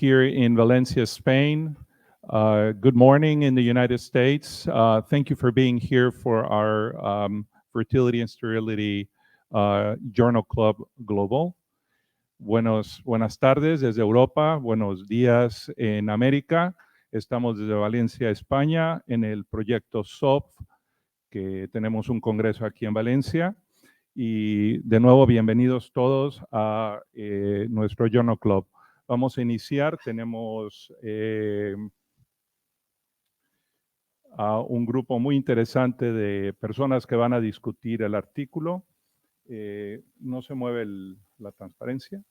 here in Valencia, Spain. Good morning in the United States. Thank you for being here for our Fertility and Sterility Journal Club Global. Buenas tardes desde Europa, buenos días en América. Estamos desde Valencia, España, en el proyecto SOP, que tenemos un congreso aquí en Valencia. Y de nuevo, bienvenidos todos a nuestro Journal Club. Vamos a iniciar. Tenemos a un grupo muy interesante de personas que van a discutir el artículo. No se mueve la transparencia.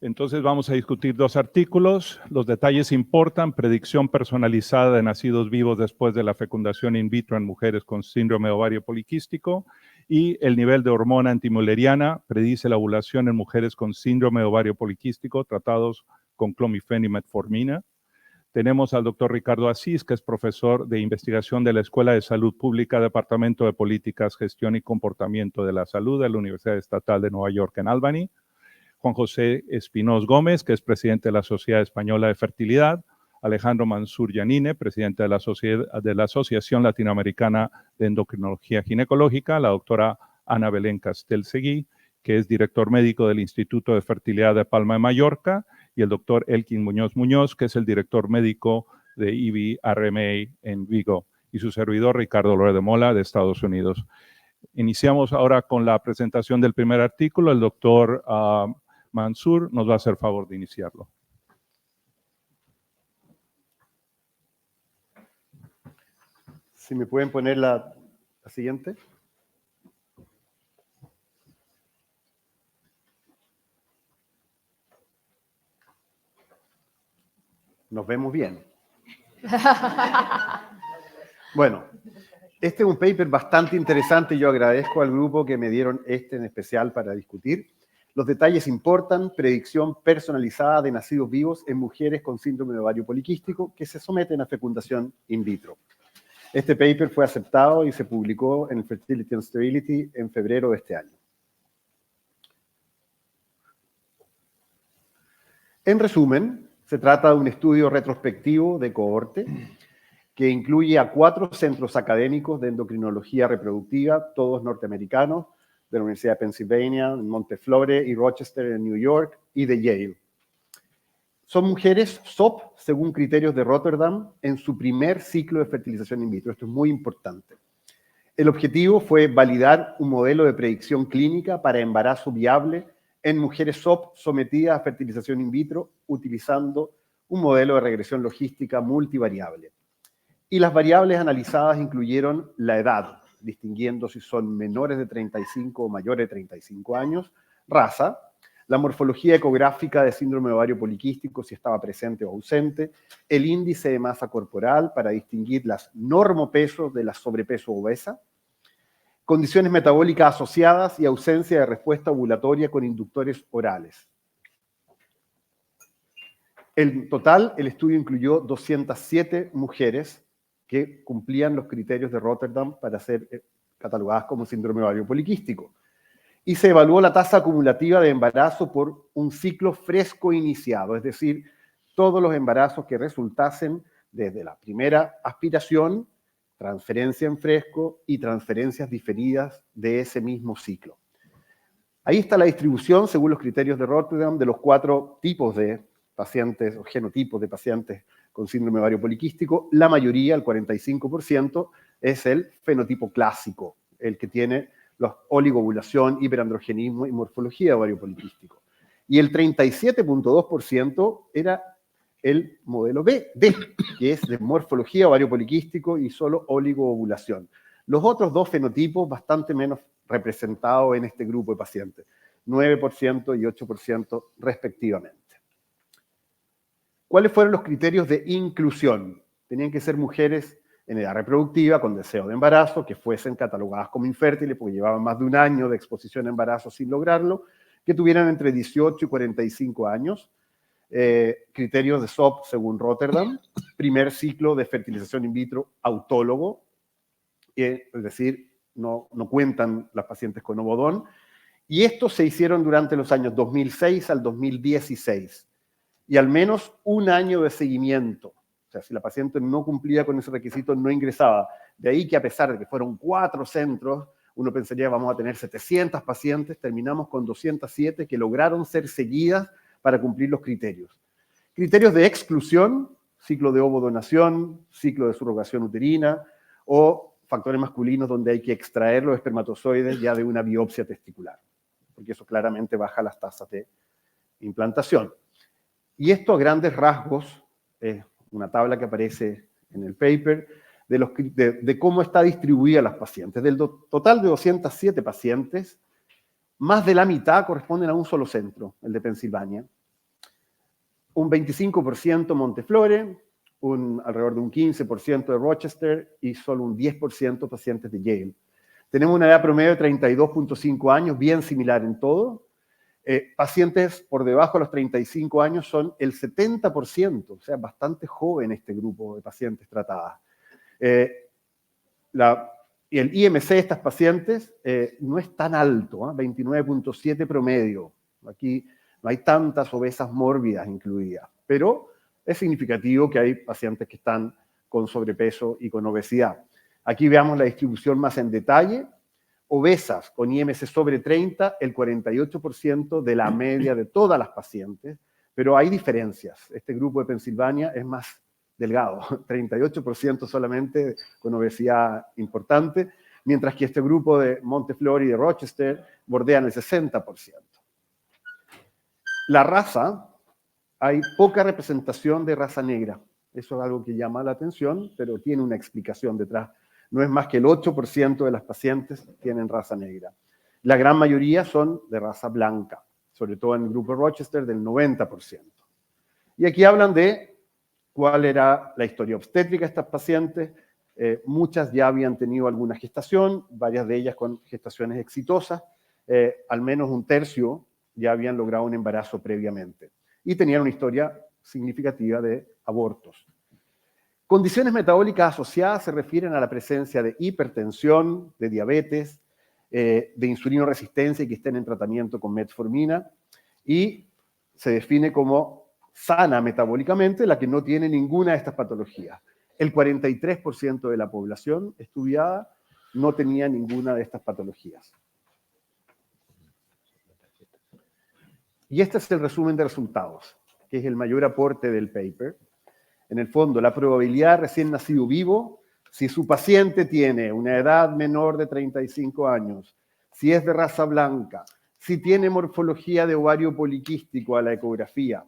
Entonces vamos a discutir dos artículos. Los detalles importan: predicción personalizada de nacidos vivos después de la fecundación in vitro en mujeres con síndrome de ovario poliquístico, y el nivel de hormona antimülleriana predice la ovulación en mujeres con síndrome de ovario poliquístico tratados con clomifene y metformina. Tenemos al doctor Ricardo Asís, que es profesor de investigación de la Escuela de Salud Pública, Departamento de Políticas, Gestión y Comportamiento de la Salud de la Universidad Estatal de Nueva York en Albany. Juan José Espinoz Gómez, que es presidente de la Sociedad Española de Fertilidad. Alejandro Mansur Yanine, presidente de la Asociación Latinoamericana de Endocrinología Ginecológica. La doctora Ana Belén Castelseguí, que es director médico del Instituto de Fertilidad de Palma de Mallorca. Y el doctor Elkin Muñoz Muñoz, que es el director médico de IBI-RMA en Vigo. Y su servidor, Ricardo Loret de Mola, de Estados Unidos. Iniciamos ahora con la presentación del primer artículo. El doctor Mansur nos va a hacer favor de iniciarlo. Si me pueden poner la siguiente. Nos vemos bien. Bueno, este es un paper bastante interesante. Yo agradezco al grupo que me dieron este en especial para discutir. Los detalles importan: predicción personalizada de nacidos vivos en mujeres con síndrome de ovario poliquístico que se someten a fecundación in vitro. Este paper fue aceptado y se publicó en el Fertility and Sterility en febrero de este año. En resumen, se trata de un estudio retrospectivo de cohorte que incluye a 4 centros académicos de endocrinología reproductiva, todos norteamericanos, de la Universidad de Pennsylvania, en Montefiore y Rochester en New York, y de Yale. Son mujeres SOP según criterios de Rotterdam en su primer ciclo de fertilización in vitro. Esto es muy importante. El objetivo fue validar un modelo de predicción clínica para embarazo viable en mujeres SOP sometidas a fertilización in vitro utilizando un modelo de regresión logística multivariable. Y las variables analizadas incluyeron la edad, distinguiendo si son menores de 35 o mayores de 35 años, raza, la morfología ecográfica de síndrome de ovario poliquístico, si estaba presente o ausente, el índice de masa corporal para distinguir las normopesos de la sobrepeso obesa, condiciones metabólicas asociadas y ausencia de respuesta ovulatoria con inductores orales. En total, el estudio incluyó 207 mujeres que cumplían los criterios de Rotterdam para ser catalogadas como síndrome de ovario poliquístico. Y se evaluó la tasa acumulativa de embarazo por un ciclo fresco iniciado, es decir, todos los embarazos que resultasen desde la primera aspiración, transferencia en fresco y transferencias diferidas de ese mismo ciclo. Ahí está la distribución, según los criterios de Rotterdam, de los 4 tipos de pacientes o genotipos de pacientes con síndrome de ovario poliquístico. La mayoría, el 45%, es el fenotipo clásico, el que tiene los oligoovulación, hiperandrogenismo y morfología de ovario poliquístico. Y el 37.2% era el modelo B, que es de morfología ovario poliquístico y solo oligoovulación. Los otros 2 fenotipos bastante menos representados en este grupo de pacientes, 9% y 8% respectivamente. ¿Cuáles fueron los criterios de inclusión? Tenían que ser mujeres en edad reproductiva, con deseo de embarazo, que fuesen catalogadas como infértiles porque llevaban más de un año de exposición a embarazo sin lograrlo, que tuvieran entre 18 y 45 años, criterios de SOP según Rotterdam, primer ciclo de fertilización in vitro autólogo, es decir, no cuentan las pacientes con ovodón, Y estos se hicieron durante los años 2006 al 2016. Y al menos un año de seguimiento. O sea, si la paciente no cumplía con ese requisito, no ingresaba. De ahí que a pesar de que fueron 4 centros, uno pensaría vamos a tener 700 pacientes, terminamos con 207 que lograron ser seguidas para cumplir los criterios. Criterios de exclusión, ciclo de ovodonación, ciclo de subrogación uterina o factores masculinos donde hay que extraer los espermatozoides ya de una biopsia testicular, porque eso claramente baja las tasas de implantación. Y esto a grandes rasgos, es una tabla que aparece en el paper, de cómo está distribuida las pacientes. Del total de 207 pacientes, más de la mitad corresponden a un solo centro, el de Pensilvania. Un 25% Monteflore, alrededor de un 15% de Rochester y solo un 10% pacientes de Yale. Tenemos una edad promedio de 32.5 años, bien similar en todo. Pacientes por debajo de los 35 años son el 70%, o sea, bastante joven este grupo de pacientes tratadas. Y el IMC de estas pacientes no es tan alto, 29.7 promedio. Aquí no hay tantas obesas mórbidas incluidas, pero es significativo que hay pacientes que están con sobrepeso y con obesidad. Aquí veamos la distribución más en detalle. Obesas con IMC sobre 30, el 48% de la media de todas las pacientes, pero hay diferencias. Este grupo de Pensilvania es más delgado, 38% solamente con obesidad importante, mientras que este grupo de Monteflore y de Rochester bordean el 60%. La raza, hay poca representación de raza negra. Eso es algo que llama la atención, pero tiene una explicación detrás. No es más que el 8% de las pacientes tienen raza negra. La gran mayoría son de raza blanca, sobre todo en el grupo Rochester del 90%. Y aquí hablan de cuál era la historia obstétrica de estas pacientes. Muchas ya habían tenido alguna gestación, varias de ellas con gestaciones exitosas. Al menos un tercio ya habían logrado un embarazo previamente. Y tenían una historia significativa de abortos. Condiciones metabólicas asociadas se refieren a la presencia de hipertensión, de diabetes, de insulinoresistencia y que estén en tratamiento con metformina, y se define como sana metabólicamente la que no tiene ninguna de estas patologías. El 43% de la población estudiada no tenía ninguna de estas patologías. Y este es el resumen de resultados, que es el mayor aporte del paper. En el fondo, la probabilidad de recién nacido vivo, si su paciente tiene una edad menor de 35 años, si es de raza blanca, si tiene morfología de ovario poliquístico a la ecografía,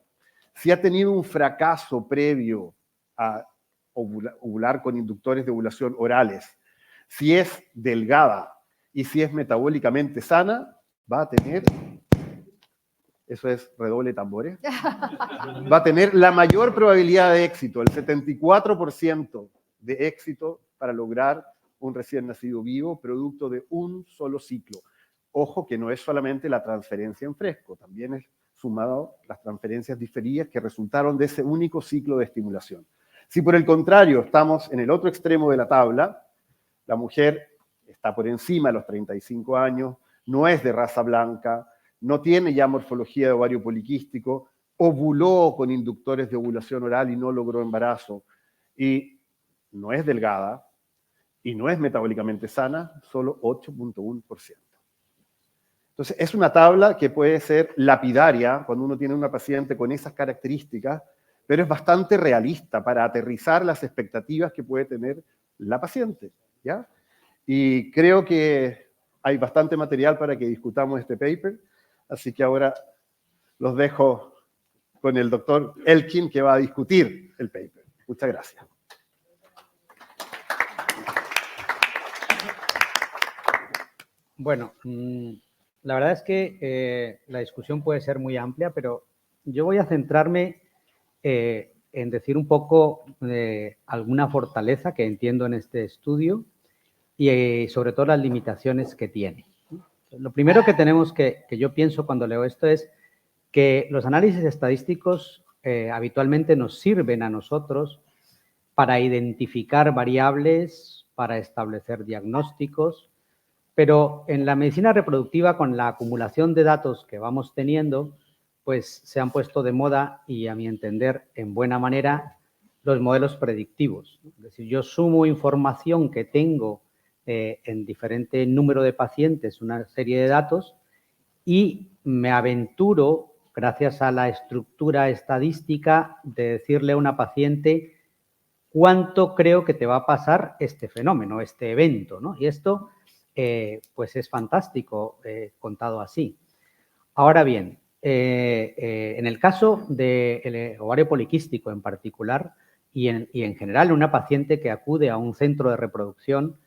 si ha tenido un fracaso previo a ovular con inductores de ovulación orales, si es delgada y si es metabólicamente sana, va a tener... Eso es redoble de tambores, va a tener la mayor probabilidad de éxito, el 74% de éxito para lograr un recién nacido vivo, producto de un solo ciclo. Ojo que no es solamente la transferencia en fresco, también es sumado las transferencias diferidas que resultaron de ese único ciclo de estimulación. Si por el contrario estamos en el otro extremo de la tabla, la mujer está por encima de los 35 años, no es de raza blanca, no tiene ya morfología de ovario poliquístico, ovuló con inductores de ovulación oral y no logró embarazo, y no es delgada, y no es metabólicamente sana, solo 8.1%. Entonces, es una tabla que puede ser lapidaria cuando uno tiene una paciente con esas características, pero es bastante realista para aterrizar las expectativas que puede tener la paciente, ¿ya? Y creo que hay bastante material para que discutamos este paper. Así que ahora los dejo con el doctor Elkin, que va a discutir el paper. Muchas gracias. Bueno, la verdad es que la discusión puede ser muy amplia, pero yo voy a centrarme en decir un poco alguna fortaleza que entiendo en este estudio y sobre todo las limitaciones que tiene. Lo primero que tenemos que yo pienso cuando leo esto es que los análisis estadísticos habitualmente nos sirven a nosotros para identificar variables, para establecer diagnósticos, Pero en la medicina reproductiva, con la acumulación de datos que vamos teniendo, pues se han puesto de moda y, a mi entender, en buena manera, los modelos predictivos. Es decir, yo sumo información que tengo en diferente número de pacientes, una serie de datos, y me aventuro, gracias a la estructura estadística, de decirle a una paciente cuánto creo que te va a pasar este fenómeno, este evento, ¿no? Y esto, pues es fantástico contado así. Ahora bien, en el caso del ovario poliquístico en particular y en general una paciente que acude a un centro de reproducción,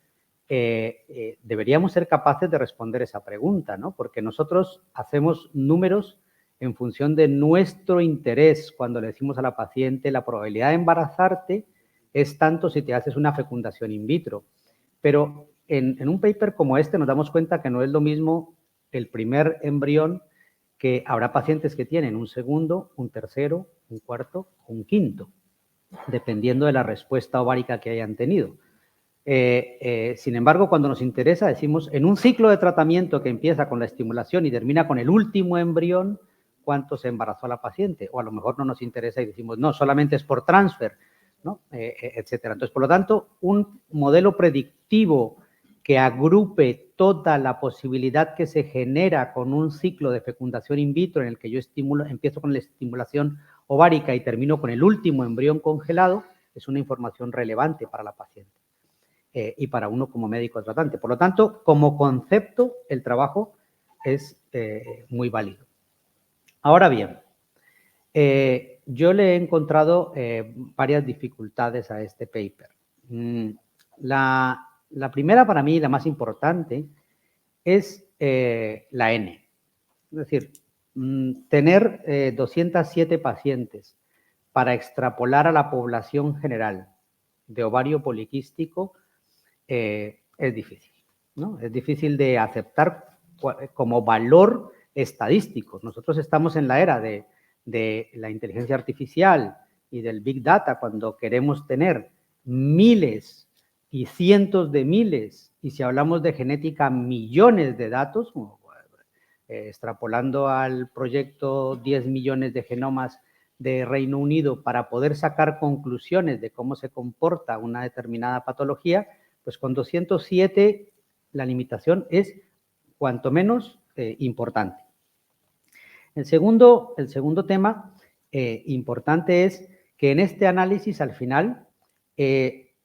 deberíamos ser capaces de responder esa pregunta, ¿no? Porque nosotros hacemos números en función de nuestro interés. Cuando le decimos a la paciente, la probabilidad de embarazarte es tanto si te haces una fecundación in vitro. Pero en un paper como este nos damos cuenta que no es lo mismo el primer embrión, que habrá pacientes que tienen un segundo, un tercero, un cuarto, un quinto, dependiendo de la respuesta ovárica que hayan tenido. Sin embargo, cuando nos interesa, decimos, en un ciclo de tratamiento que empieza con la estimulación y termina con el último embrión, ¿cuánto se embarazó la paciente? O a lo mejor no nos interesa y decimos, no, solamente es por transfer, ¿no? Etcétera. Entonces, por lo tanto, un modelo predictivo que agrupe toda la posibilidad que se genera con un ciclo de fecundación in vitro en el que yo empiezo con la estimulación ovárica y termino con el último embrión congelado, es una información relevante para la paciente y para uno como médico tratante. Por lo tanto, como concepto, el trabajo es muy válido. Ahora bien, yo le he encontrado varias dificultades a este paper. La primera, para mí, la más importante, es la N. Es decir, tener 207 pacientes para extrapolar a la población general de ovario poliquístico es difícil, ¿no? Es difícil de aceptar como valor estadístico. Nosotros estamos en la era de la inteligencia artificial y del Big Data, cuando queremos tener miles y cientos de miles, y si hablamos de genética, millones de datos, extrapolando al proyecto 10 millones de genomas de Reino Unido para poder sacar conclusiones de cómo se comporta una determinada patología, pues con 207 la limitación es cuanto menos importante. El segundo tema importante es que en este análisis, al final,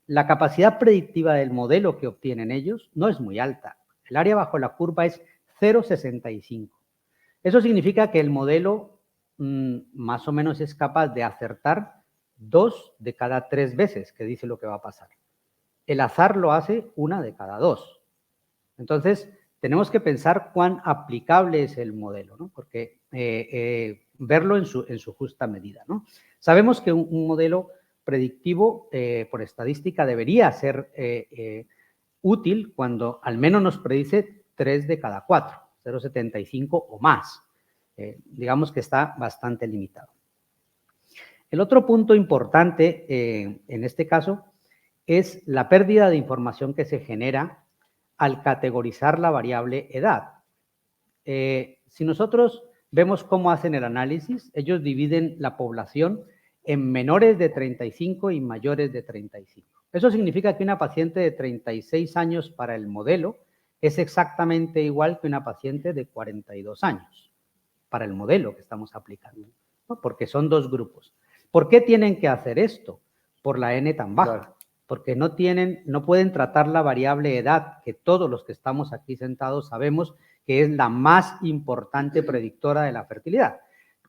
la capacidad predictiva del modelo que obtienen ellos no es muy alta. El área bajo la curva es 0,65. Eso significa que el modelo más o menos es capaz de acertar 2 de cada 3 veces que dice lo que va a pasar. El azar lo hace 1 de cada 2. Entonces, tenemos que pensar cuán aplicable es el modelo, ¿no? Porque verlo en su justa medida, ¿no? Sabemos que un modelo predictivo por estadística debería ser útil cuando al menos nos predice 3 de cada 4, 0,75 o más. Digamos que está bastante limitado. El otro punto importante en este caso es la pérdida de información que se genera al categorizar la variable edad. Si nosotros vemos cómo hacen el análisis, ellos dividen la población en menores de 35 y mayores de 35. Eso significa que una paciente de 36 años para el modelo es exactamente igual que una paciente de 42 años para el modelo que estamos aplicando, ¿no? Porque son 2 grupos. ¿Por qué tienen que hacer esto? Por la N tan baja. Claro. Porque no pueden tratar la variable edad, que todos los que estamos aquí sentados sabemos que es la más importante predictora de la fertilidad.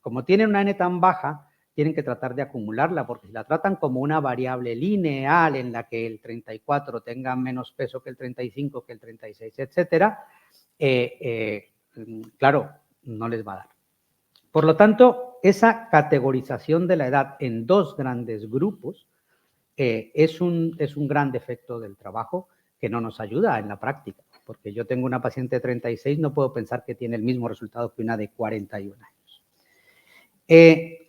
Como tienen una N tan baja, tienen que tratar de acumularla, porque si la tratan como una variable lineal en la que el 34 tenga menos peso que el 35, que el 36, etcétera, claro, no les va a dar. Por lo tanto, esa categorización de la edad en 2 grandes grupos es un gran defecto del trabajo que no nos ayuda en la práctica, porque yo tengo una paciente de 36, no puedo pensar que tiene el mismo resultado que una de 41 años.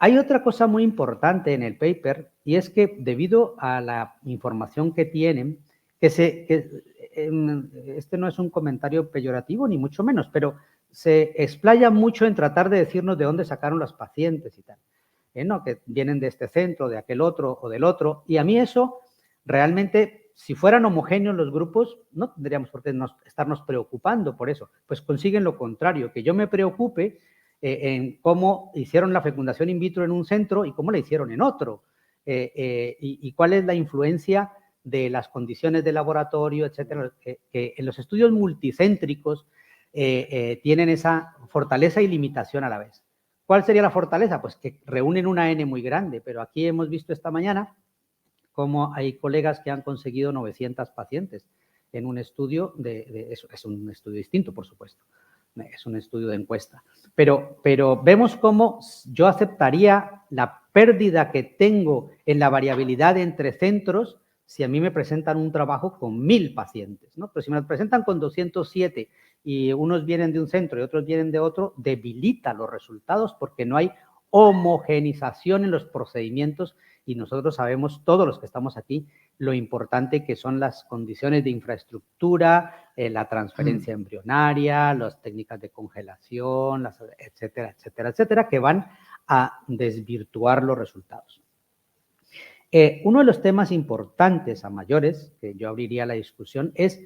Hay otra cosa muy importante en el paper, y es que debido a la información que tienen, este no es un comentario peyorativo, ni mucho menos, pero se explaya mucho en tratar de decirnos de dónde sacaron las pacientes y tal. ¿No? Que vienen de este centro, de aquel otro o del otro. Y a mí eso, realmente, si fueran homogéneos los grupos, no tendríamos por qué estarnos preocupando por eso. Pues consiguen lo contrario, que yo me preocupe en cómo hicieron la fecundación in vitro en un centro y cómo la hicieron en otro. Y cuál es la influencia de las condiciones de laboratorio, etcétera, que en los estudios multicéntricos tienen esa fortaleza y limitación a la vez. ¿Cuál sería la fortaleza? Pues que reúnen una N muy grande, pero aquí hemos visto esta mañana cómo hay colegas que han conseguido 900 pacientes en un estudio es un estudio distinto, por supuesto, es un estudio de encuesta, pero vemos cómo yo aceptaría la pérdida que tengo en la variabilidad entre centros si a mí me presentan un trabajo con 1000 pacientes, ¿no? Pero si me lo presentan con 207 y unos vienen de un centro y otros vienen de otro, debilita los resultados porque no hay homogenización en los procedimientos y nosotros sabemos, todos los que estamos aquí, lo importante que son las condiciones de infraestructura, la transferencia embrionaria, las técnicas de congelación, etcétera, etcétera, etcétera, que van a desvirtuar los resultados. Uno de los temas importantes a mayores, que yo abriría la discusión, es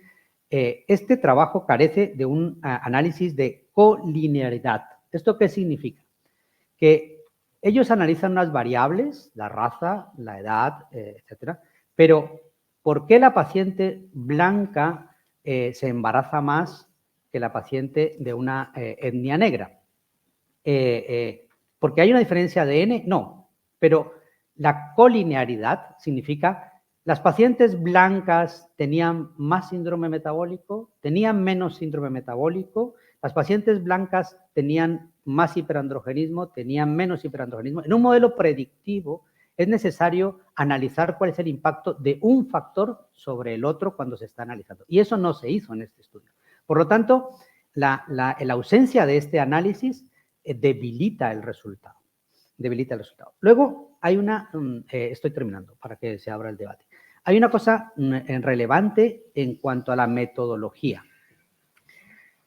este trabajo carece de un análisis de colinearidad. ¿Esto qué significa? Que ellos analizan unas variables, la raza, la edad, etcétera, pero ¿por qué la paciente blanca se embaraza más que la paciente de una etnia negra? ¿Porque hay una diferencia de ADN? No, pero la colinearidad significa las pacientes blancas tenían más síndrome metabólico, tenían menos síndrome metabólico, las pacientes blancas tenían más hiperandrogenismo, tenían menos hiperandrogenismo. En un modelo predictivo es necesario analizar cuál es el impacto de un factor sobre el otro cuando se está analizando. Y eso no se hizo en este estudio. Por lo tanto, la ausencia de este análisis debilita el resultado. Luego hay una, estoy terminando para que se abra el debate. Hay una cosa relevante en cuanto a la metodología.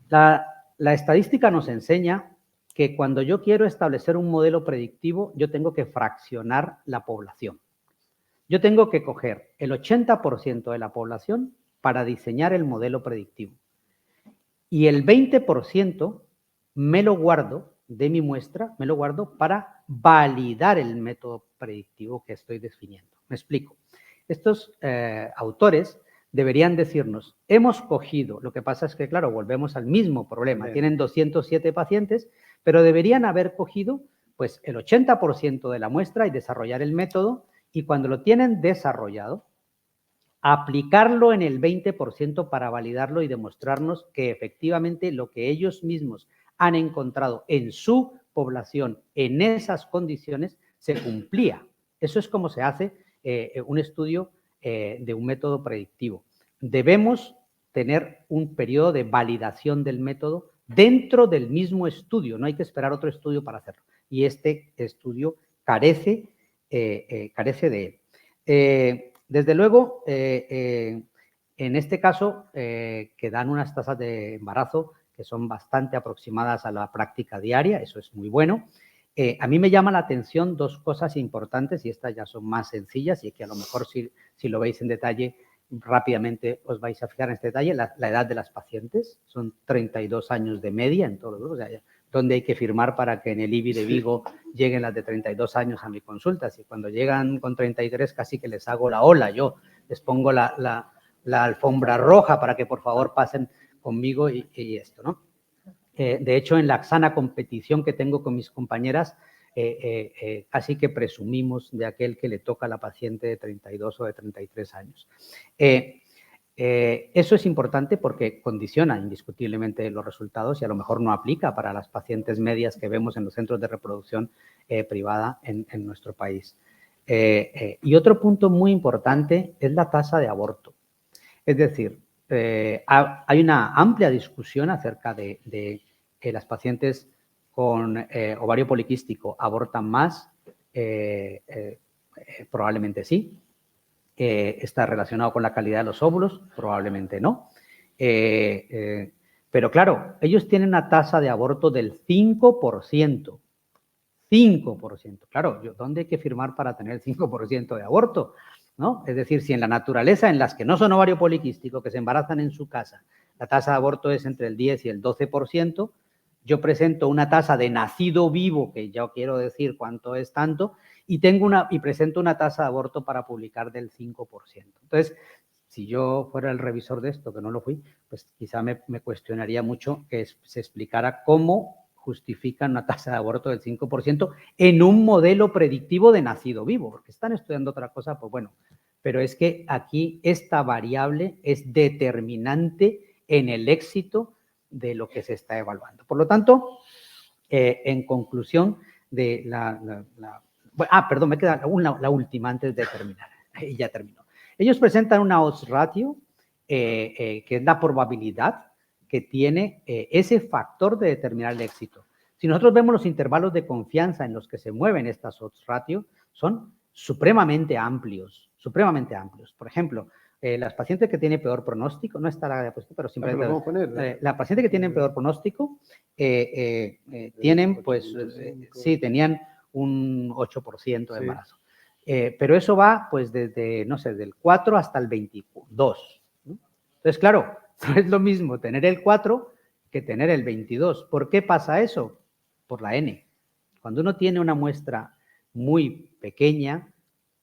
La estadística nos enseña que cuando yo quiero establecer un modelo predictivo, yo tengo que fraccionar la población. Yo tengo que coger el 80% de la población para diseñar el modelo predictivo. Y el 20% me lo guardo de mi muestra, me lo guardo para validar el método predictivo que estoy definiendo. Me explico. Estos autores deberían decirnos, hemos cogido, lo que pasa es que, claro, volvemos al mismo problema, tienen 207 pacientes, pero deberían haber cogido pues el 80% de la muestra y desarrollar el método, y cuando lo tienen desarrollado, aplicarlo en el 20% para validarlo y demostrarnos que efectivamente lo que ellos mismos han encontrado en su población, en esas condiciones, se cumplía. Eso es como se hace un estudio de un método predictivo. Debemos tener un periodo de validación del método dentro del mismo estudio, no hay que esperar otro estudio para hacerlo. Y este estudio carece de él. Desde luego, en este caso, que dan unas tasas de embarazo que son bastante aproximadas a la práctica diaria, eso es muy bueno. A mí me llama la atención dos cosas importantes, y estas ya son más sencillas, y que a lo mejor si lo veis en detalle, rápidamente os vais a fijar en este detalle. La edad de las pacientes son 32 años de media en todos los grupos. O sea, donde hay que firmar para que en el IBI de Vigo lleguen las de 32 años a mi consulta. Si cuando llegan con 33 casi que les hago la ola, yo les pongo la alfombra roja para que por favor pasen conmigo y esto, ¿no? De hecho, en la sana competición que tengo con mis compañeras, casi que presumimos de aquel que le toca a la paciente de 32 o de 33 años. Eso es importante porque condiciona indiscutiblemente los resultados y a lo mejor no aplica para las pacientes medias que vemos en los centros de reproducción privada en nuestro país. Y otro punto muy importante es la tasa de aborto. Es decir, hay una amplia discusión acerca de que las pacientes con ovario poliquístico abortan más. Probablemente sí. ¿Está relacionado con la calidad de los óvulos? Probablemente no. Pero claro, ellos tienen una tasa de aborto del 5%. 5%. Claro, ¿dónde hay que firmar para tener el 5% de aborto? ¿No? Es decir, si en la naturaleza, en las que no son ovario poliquístico, que se embarazan en su casa, la tasa de aborto es entre el 10 y el 12%, yo presento una tasa de nacido vivo, que yo quiero decir cuánto es tanto, y presento una tasa de aborto para publicar del 5%. Entonces, si yo fuera el revisor de esto, que no lo fui, pues quizá me cuestionaría mucho que se explicara cómo justifican una tasa de aborto del 5% en un modelo predictivo de nacido vivo, porque están estudiando otra cosa, pues bueno, pero es que aquí esta variable es determinante en el éxito de lo que se está evaluando. Por lo tanto, en conclusión de perdón, me queda la última antes de terminar, y ya terminó. Ellos presentan una odds ratio, que es la probabilidad que tiene ese factor de determinar el éxito. Si nosotros vemos los intervalos de confianza en los que se mueven estas odds ratio, son supremamente amplios, supremamente amplios. Por ejemplo, las pacientes que tienen peor pronóstico, no está la diapositiva, pero simplemente la paciente que tienen peor pronóstico tienen, pues, sí, tenían un 8% de embarazo. Pero eso va, pues, desde, no sé, del 4 hasta el 22. ¿No? Entonces, claro, no es lo mismo tener el 4 que tener el 22. ¿Por qué pasa eso? Por la N. Cuando uno tiene una muestra muy pequeña,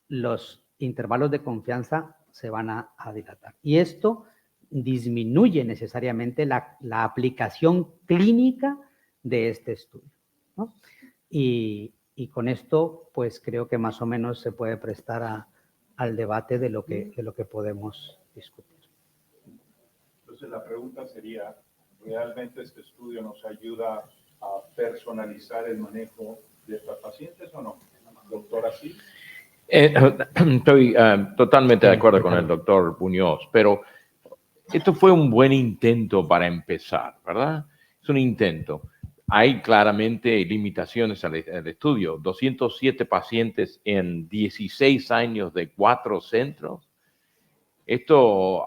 los intervalos de confianza se van a dilatar. Y esto disminuye necesariamente la aplicación clínica de este estudio, ¿no? Y con esto, pues creo que más o menos se puede prestar al debate de lo que podemos discutir. Entonces la pregunta sería, ¿realmente este estudio nos ayuda a personalizar el manejo de estas pacientes o no? Doctora, ¿sí? Estoy totalmente de acuerdo con el doctor Muñoz, pero esto fue un buen intento para empezar, ¿verdad? Es un intento. Hay claramente limitaciones al estudio. 207 pacientes en 16 años de 4 centros. Esto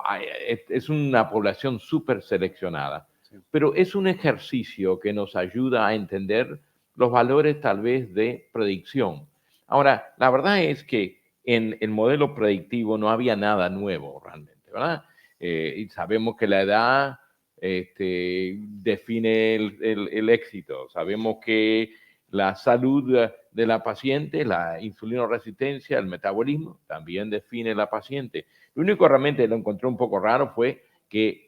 es una población súper seleccionada, pero es un ejercicio que nos ayuda a entender los valores tal vez de predicción. Ahora, la verdad es que en el modelo predictivo no había nada nuevo realmente, ¿verdad? Y sabemos que la edad define el éxito. Sabemos que la salud de la paciente, la insulinoresistencia, el metabolismo, también define la paciente. Lo único realmente lo encontré un poco raro fue que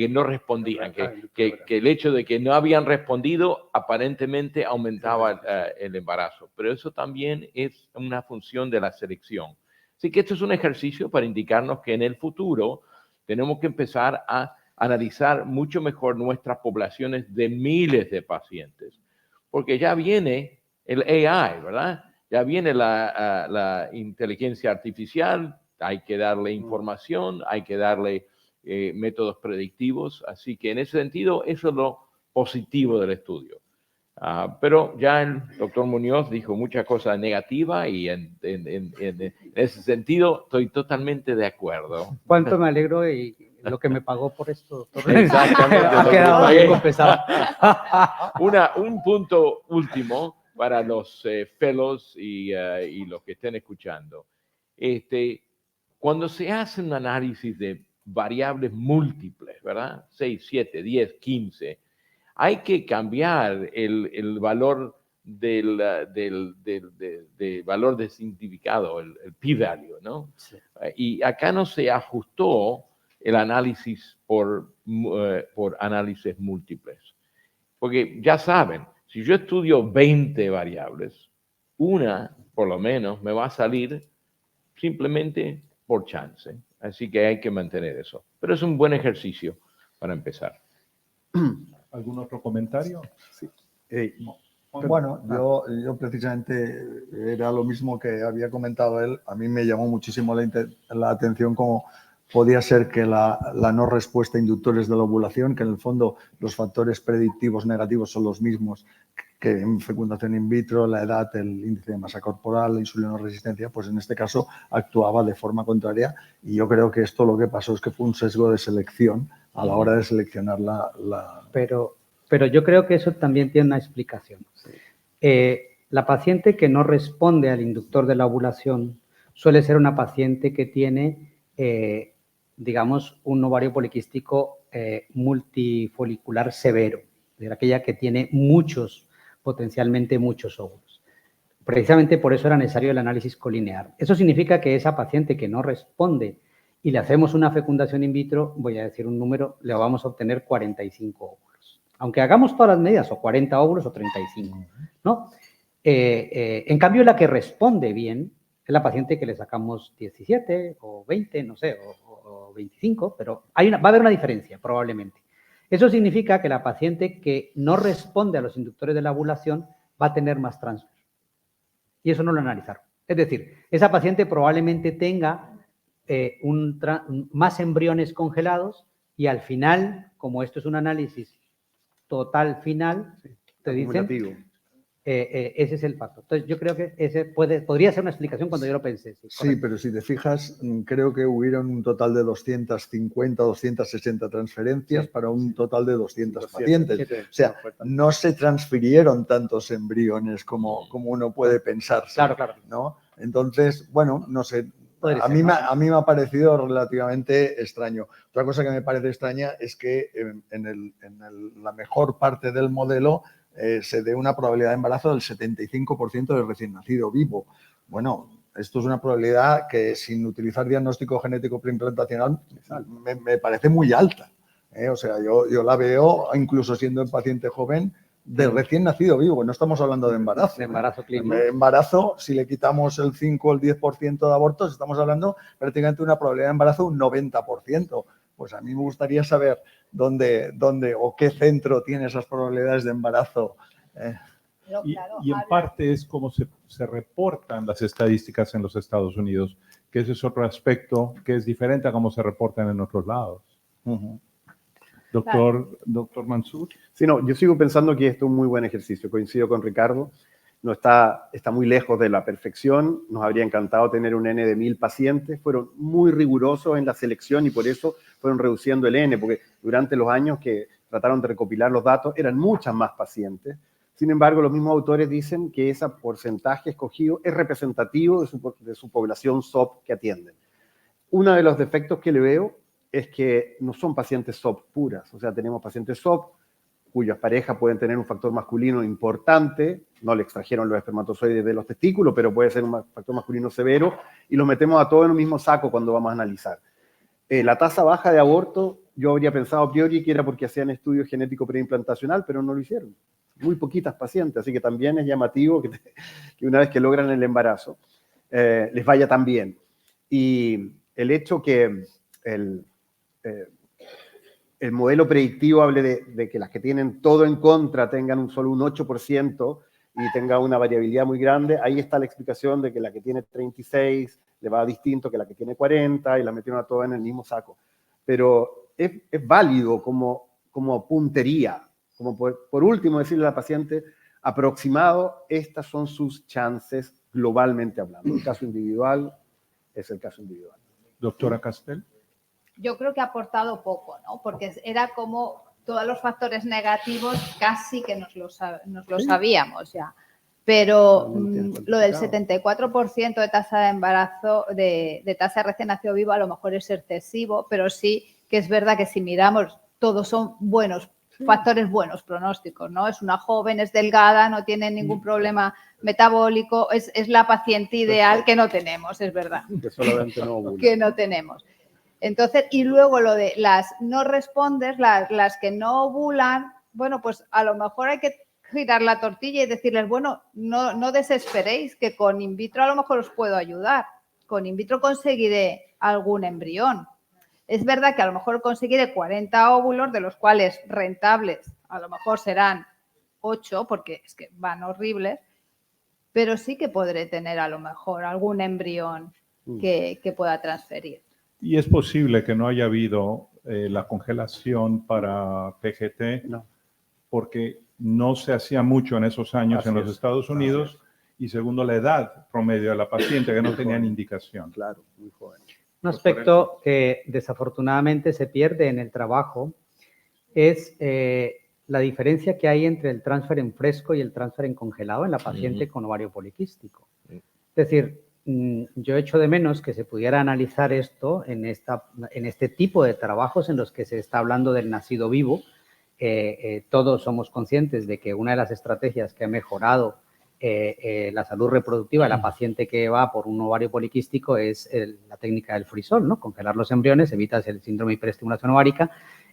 no respondían, que el hecho de que no habían respondido aparentemente aumentaba el embarazo. Pero eso también es una función de la selección. Así que esto es un ejercicio para indicarnos que en el futuro tenemos que empezar a analizar mucho mejor nuestras poblaciones de miles de pacientes. Porque ya viene el AI, ¿verdad? Ya viene la inteligencia artificial, hay que darle información, hay que darle métodos predictivos. Así que en ese sentido, eso es lo positivo del estudio. Pero ya el doctor Muñoz dijo muchas cosas negativas y en ese sentido estoy totalmente de acuerdo. Cuánto me alegro y lo que me pagó por esto, doctor. Exactamente. Ha quedado bien compensado. Un punto último para los fellows y los que estén escuchando. Cuando se hace un análisis de variables múltiples, ¿verdad? 6, 7, 10, 15, hay que cambiar el valor del valor de significado, el p-value, ¿no? Sí. Y acá no se ajustó el análisis por análisis múltiples. Porque ya saben, si yo estudio 20 variables, una, por lo menos, me va a salir simplemente por chance. Así que hay que mantener eso. Pero es un buen ejercicio para empezar. ¿Algún otro comentario? Sí. No. Bueno, yo precisamente era lo mismo que había comentado él. A mí me llamó muchísimo la atención como podía ser que la no respuesta a inductores de la ovulación, que en el fondo los factores predictivos negativos son los mismos que en fecundación in vitro, la edad, el índice de masa corporal, la insulinoresistencia, pues en este caso actuaba de forma contraria, y yo creo que esto lo que pasó es que fue un sesgo de selección a la hora de seleccionar la... Pero yo creo que eso también tiene una explicación. La paciente que no responde al inductor de la ovulación suele ser una paciente que tiene, digamos, un ovario poliquístico multifolicular severo, de aquella que tiene potencialmente muchos óvulos. Precisamente por eso era necesario el análisis colinear. Eso significa que esa paciente que no responde y le hacemos una fecundación in vitro, voy a decir un número, le vamos a obtener 45 óvulos. Aunque hagamos todas las medidas, o 40 óvulos o 35, ¿no? En cambio, la que responde bien es la paciente que le sacamos 17 o 20, no sé, o 25, pero va a haber una diferencia probablemente. Eso significa que la paciente que no responde a los inductores de la ovulación va a tener más transfer. Y eso no lo analizaron. Es decir, esa paciente probablemente tenga más embriones congelados y al final, como esto es un análisis total final, te dicen... ese es el factor. Entonces, yo creo que ese podría ser una explicación cuando yo lo pensé. Sí, pero si te fijas, creo que hubieron un total de 250, 260 transferencias para un total de 200 pacientes. O sea, no se transfirieron tantos embriones como uno puede pensar. Claro. ¿No? Entonces, bueno, no sé. A mí me ha parecido relativamente extraño. Otra cosa que me parece extraña es que en la mejor parte del modelo se dé una probabilidad de embarazo del 75% del recién nacido vivo. Bueno, esto es una probabilidad que sin utilizar diagnóstico genético preimplantacional me parece muy alta. O sea, yo la veo, incluso siendo un paciente joven, de recién nacido vivo. No estamos hablando de embarazo. De embarazo clínico. Embarazo, si le quitamos el 5 o el 10% de abortos, estamos hablando prácticamente de una probabilidad de embarazo de un 90%. Pues a mí me gustaría saber dónde o qué centro tiene esas probabilidades de embarazo. Y en parte es como se reportan las estadísticas en los Estados Unidos, que ese es otro aspecto que es diferente a cómo se reportan en otros lados. Doctor Mansur. Sí, no, yo sigo pensando que esto es un muy buen ejercicio. Coincido con Ricardo. No está muy lejos de la perfección. Nos habría encantado tener un N de 1000 pacientes. Fueron muy rigurosos en la selección y por eso fueron reduciendo el N, porque durante los años que trataron de recopilar los datos eran muchas más pacientes. Sin embargo, los mismos autores dicen que ese porcentaje escogido es representativo de su población SOP que atienden. Uno de los defectos que le veo es que no son pacientes SOP puras. O sea, tenemos pacientes SOP cuyas parejas pueden tener un factor masculino importante, no le extrajeron los espermatozoides de los testículos, pero puede ser un factor masculino severo, y los metemos a todos en el mismo saco cuando vamos a analizar. La tasa baja de aborto, yo habría pensado a priori que era porque hacían estudios genético preimplantacional, pero no lo hicieron. Muy poquitas pacientes, así que también es llamativo que una vez que logran el embarazo, les vaya tan bien. Y el hecho que el modelo predictivo hable de que las que tienen todo en contra tengan solo un 8% y tenga una variabilidad muy grande, ahí está la explicación de que la que tiene 36 le va distinto que la que tiene 40 y la metieron a todas en el mismo saco. Pero es válido como puntería, como por último decirle a la paciente, aproximado, estas son sus chances globalmente hablando. El caso individual es el caso individual. Doctora Castel. Yo creo que ha aportado poco, ¿no? Porque era como todos los factores negativos casi que nos lo sabíamos ya. Pero lo del 74% de tasa de embarazo, de tasa de recién nacido vivo, a lo mejor es excesivo, pero sí que es verdad que si miramos, todos son buenos, factores buenos pronósticos, ¿no? Es una joven, es delgada, no tiene ningún problema metabólico, es la paciente ideal que no tenemos, es verdad. Que solamente no ovula. Que no tenemos. Entonces, y luego lo de las no respondes, las que no ovulan, bueno, pues a lo mejor hay que girar la tortilla y decirles, bueno, no desesperéis, que con in vitro a lo mejor os puedo ayudar. Con in vitro conseguiré algún embrión. Es verdad que a lo mejor conseguiré 40 óvulos, de los cuales rentables a lo mejor serán 8, porque es que van horribles, pero sí que podré tener a lo mejor algún embrión que pueda transferir. Y es posible que no haya habido la congelación para PGT, No. porque no se hacía mucho en esos años Así en los es, Estados Unidos, y segundo, la edad promedio de la paciente, que no Muy tenían joven. indicación. Claro, muy joven. Un aspecto que desafortunadamente se pierde en el trabajo es la diferencia que hay entre el transfer en fresco y el transfer en congelado en la paciente con ovario poliquístico. Es decir, yo echo de menos que se pudiera analizar esto en este tipo de trabajos en los que se está hablando del nacido vivo. Todos somos conscientes de que una de las estrategias que ha mejorado la salud reproductiva de la paciente que va por un ovario poliquístico es la técnica del frisol, ¿no? Congelar los embriones, evitas el síndrome de hiperestimulación ovárica.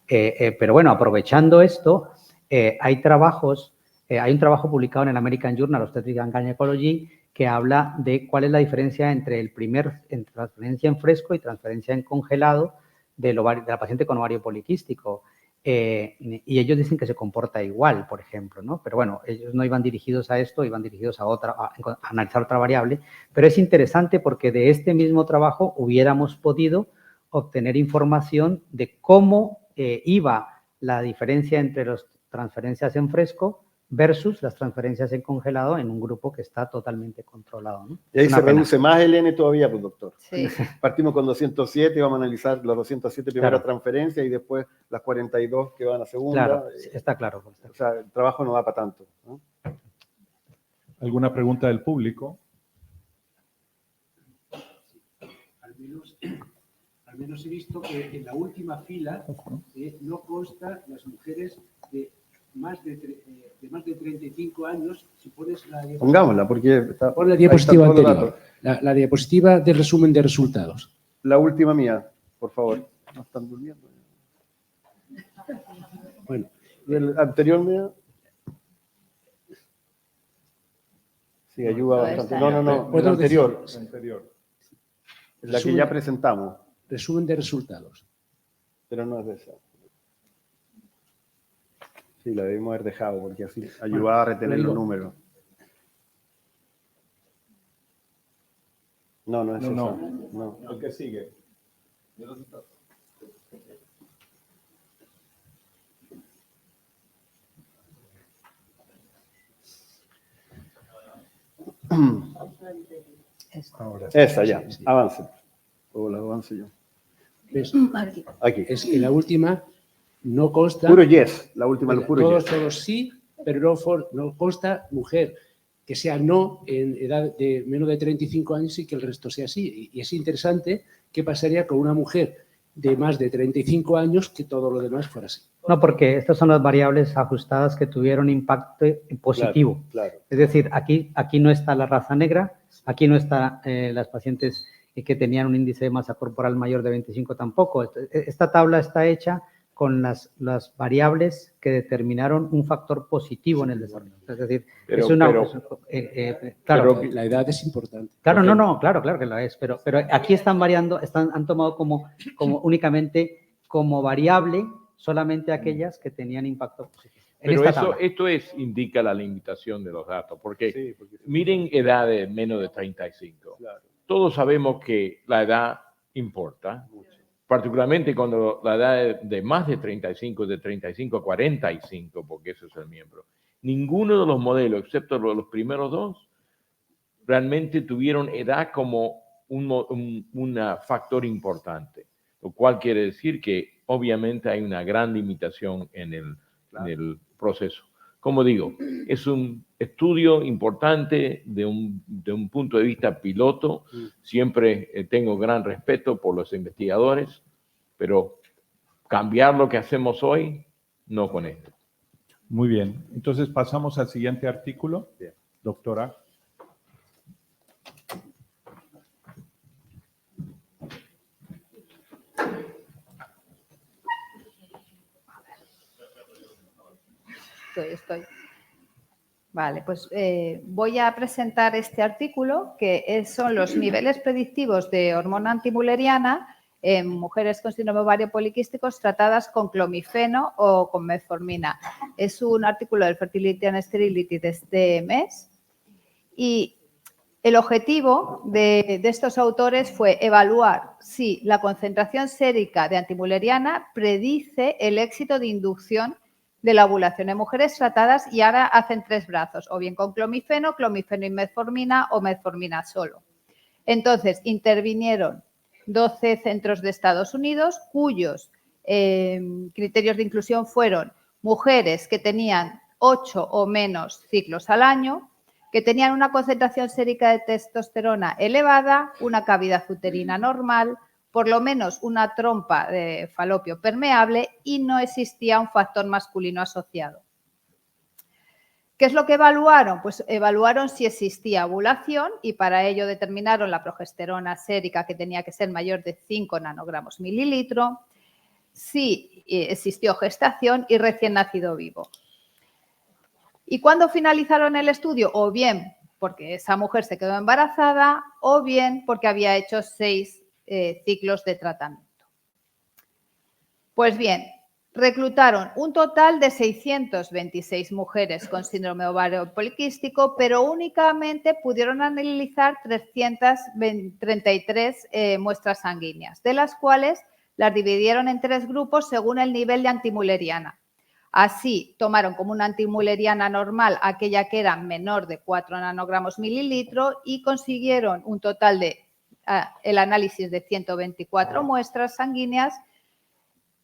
Pero bueno, aprovechando esto, hay un trabajo publicado en el American Journal of Obstetrics and Gynecology que habla de cuál es la diferencia entre transferencia en fresco y transferencia en congelado de la paciente con ovario poliquístico. Y ellos dicen que se comporta igual, por ejemplo, ¿no? Pero bueno, ellos no iban dirigidos a esto, iban dirigidos a analizar otra variable. Pero es interesante porque de este mismo trabajo hubiéramos podido obtener información de cómo iba la diferencia entre las transferencias en fresco versus las transferencias en congelado en un grupo que está totalmente controlado, ¿no? Y ahí Es se una pena. reduce más el N todavía, pues, doctor. Sí. Partimos con 207 y vamos a analizar los 207 primeras Claro. transferencias y después las 42 que van a segunda. Claro, está claro. O sea, el trabajo no da para tanto, ¿no? ¿Alguna pregunta del público? Al menos he visto que en la última fila no consta las mujeres de más de 35 años. Si pones la diapositiva, Pongámosla, porque está, pon la diapositiva ahí están todos los anterior, datos. la diapositiva del resumen de resultados. La última mía, por favor. No están durmiendo. Bueno, ¿El anterior mía? Sí, ayuda No, bastante. esta No, no. el anterior. La anterior. La que ya presentamos, resumen de resultados. pero no es de esa. Sí, la debimos haber dejado porque así ayudaba a retener digo. los números. No, no es esa. No. El que sigue. Ahora sí. Esa ya, avance. O la avance yo. ¿Ves? Aquí. Es que la última no consta. Puro yes, la última, lo puro todos, yes. todos sí, pero no consta mujer que sea no en edad de menos de 35 años y que el resto sea sí. Y es interesante qué pasaría con una mujer de más de 35 años que todo lo demás fuera así. No, porque estas son las variables ajustadas que tuvieron impacto positivo. Claro. Es decir, aquí no está la raza negra, aquí no están las pacientes que tenían un índice de masa corporal mayor de 25 tampoco. Esta tabla está hecha con las variables que determinaron un factor positivo en el desarrollo. Es decir, Pero- es una... pero- claro, pero- La edad es importante. claro, claro que lo es, pero aquí están variando, han tomado como únicamente como variable solamente aquellas que tenían impacto positivo. En Pero esta tabla. esto indica la limitación de los datos, porque Sí, porque miren edades menos de 35. Claro. Todos sabemos que la edad importa, particularmente cuando la edad de más de 35, de 35 a 45, porque ese es el miembro. Ninguno de los modelos, excepto los primeros dos, realmente tuvieron edad como un factor importante, lo cual quiere decir que obviamente hay una gran limitación en el proceso. Como digo, es un estudio importante de un punto de vista piloto. Siempre tengo gran respeto por los investigadores, pero cambiar lo que hacemos hoy, no con esto. Muy bien. Entonces pasamos al siguiente artículo. Bien. Doctora. Estoy. Vale, pues voy a presentar este artículo que son los niveles predictivos de hormona antimuleriana en mujeres con síndrome ovario poliquísticos tratadas con clomifeno o con metformina. Es un artículo del Fertility and Sterility de este mes y El objetivo de estos autores fue evaluar si la concentración sérica de antimuleriana predice el éxito de inducción de la ovulación en mujeres tratadas, y ahora hacen 3 brazos, o bien con clomifeno, clomifeno y metformina, o metformina solo. Entonces, intervinieron 12 centros de Estados Unidos, cuyos criterios de inclusión fueron mujeres que tenían 8 o menos ciclos al año, que tenían una concentración sérica de testosterona elevada, una cavidad uterina normal, por lo menos una trompa de falopio permeable, y no existía un factor masculino asociado. ¿Qué es lo que evaluaron? Pues evaluaron si existía ovulación, y para ello determinaron la progesterona sérica, que tenía que ser mayor de 5 nanogramos mililitro, si existió gestación y recién nacido vivo. ¿Y cuándo finalizaron el estudio? O bien porque esa mujer se quedó embarazada, o bien porque había hecho 6 ciclos de tratamiento. Pues bien, reclutaron un total de 626 mujeres con síndrome ovario poliquístico, pero únicamente pudieron analizar 333 muestras sanguíneas, de las cuales las dividieron en 3 grupos según el nivel de antimuleriana. Así, tomaron como una antimuleriana normal aquella que era menor de 4 nanogramos mililitro, y consiguieron un total de el análisis de 124 muestras sanguíneas.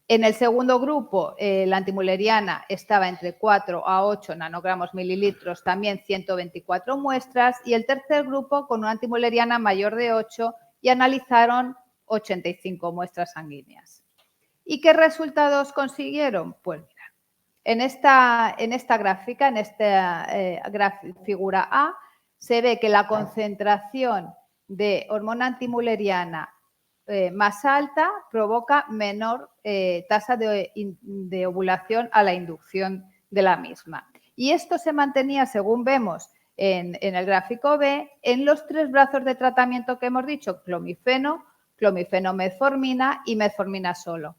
En el segundo grupo, la antimuleriana estaba entre 4 a 8 nanogramos mililitros, también 124 muestras, y el tercer grupo con una antimuleriana mayor de 8, y analizaron 85 muestras sanguíneas. ¿Y qué resultados consiguieron? Pues en esta gráfica, en esta figura A, se ve que la concentración de hormona antimuleriana más alta provoca menor tasa de ovulación a la inducción de la misma. Y esto se mantenía, según vemos en el gráfico B, en los 3 brazos de tratamiento que hemos dicho: clomifeno, clomifeno metformina y metformina solo.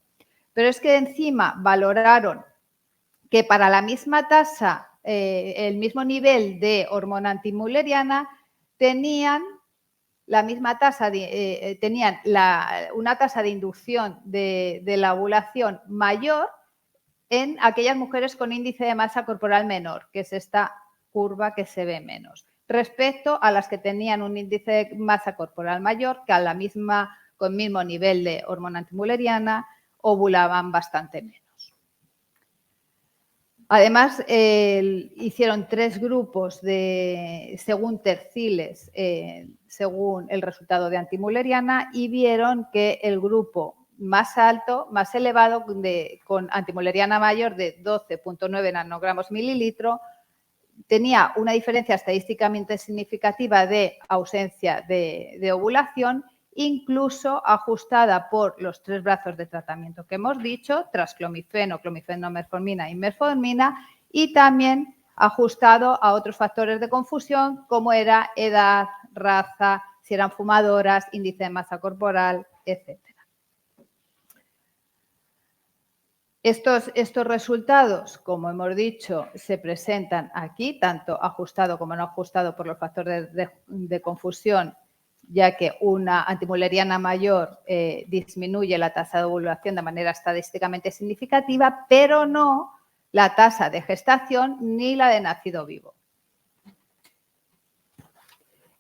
Pero es que encima valoraron que para la misma tasa, el mismo nivel de hormona antimuleriana, tenían la misma tasa, tenían una tasa de inducción de la ovulación mayor en aquellas mujeres con índice de masa corporal menor, que es esta curva que se ve menos, respecto a las que tenían un índice de masa corporal mayor, que con mismo nivel de hormona antimuleriana ovulaban bastante menos. Además, hicieron 3 grupos según terciles, según el resultado de antimuleriana, y vieron que el grupo más alto, más elevado, con antimuleriana mayor de 12,9 nanogramos mililitro, tenía una diferencia estadísticamente significativa de ausencia de ovulación, incluso ajustada por los 3 brazos de tratamiento que hemos dicho, tras clomifeno, clomifeno metformina y metformina, y también ajustado a otros factores de confusión como era edad, raza, si eran fumadoras, índice de masa corporal, etc. Estos resultados, como hemos dicho, se presentan aquí, tanto ajustado como no ajustado por los factores de confusión, ya que una antimuleriana mayor disminuye la tasa de ovulación de manera estadísticamente significativa, pero no la tasa de gestación ni la de nacido vivo.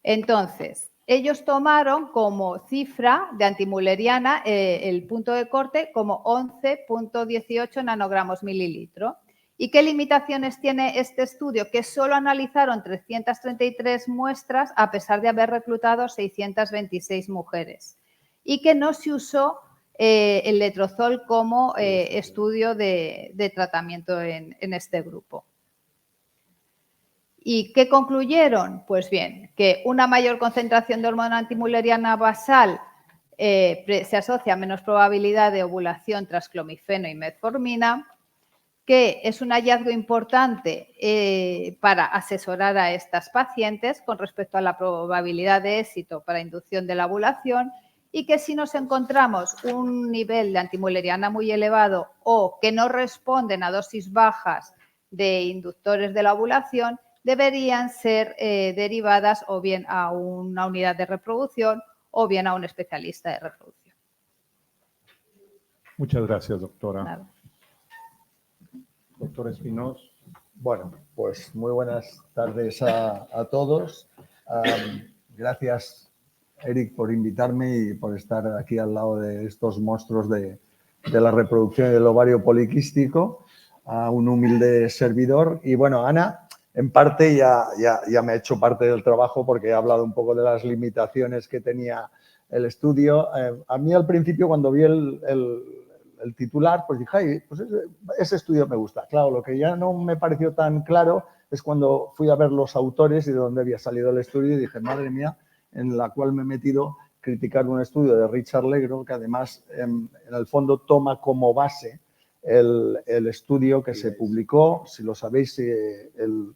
Entonces, ellos tomaron como cifra de antimuleriana el punto de corte como 11,18 nanogramos mililitro. ¿Y qué limitaciones tiene este estudio? Que solo analizaron 333 muestras a pesar de haber reclutado 626 mujeres, y que no se usó el letrozol como estudio de tratamiento en este grupo. ¿Y qué concluyeron? Pues bien, que una mayor concentración de hormona antimuleriana basal se asocia a menos probabilidad de ovulación tras clomifeno y metformina, que es un hallazgo importante para asesorar a estas pacientes con respecto a la probabilidad de éxito para inducción de la ovulación, y que si nos encontramos un nivel de antimuleriana muy elevado o que no responden a dosis bajas de inductores de la ovulación, deberían ser derivadas o bien a una unidad de reproducción o bien a un especialista de reproducción. Muchas gracias, doctora. Nada. Doctor Espinosa. Bueno, pues muy buenas tardes a todos. Gracias, Eric, por invitarme y por estar aquí al lado de estos monstruos de la reproducción del ovario poliquístico, a un humilde servidor. Y bueno, Ana, en parte ya me ha hecho parte del trabajo porque he hablado un poco de las limitaciones que tenía el estudio. A mí al principio, cuando vi el titular, pues dije, ay, pues ese estudio me gusta. Claro, lo que ya no me pareció tan claro es cuando fui a ver los autores y de dónde había salido el estudio y dije, madre mía, en la cual me he metido criticar un estudio de Richard Legro, que además en el fondo toma como base el estudio que se publicó. Si lo sabéis, él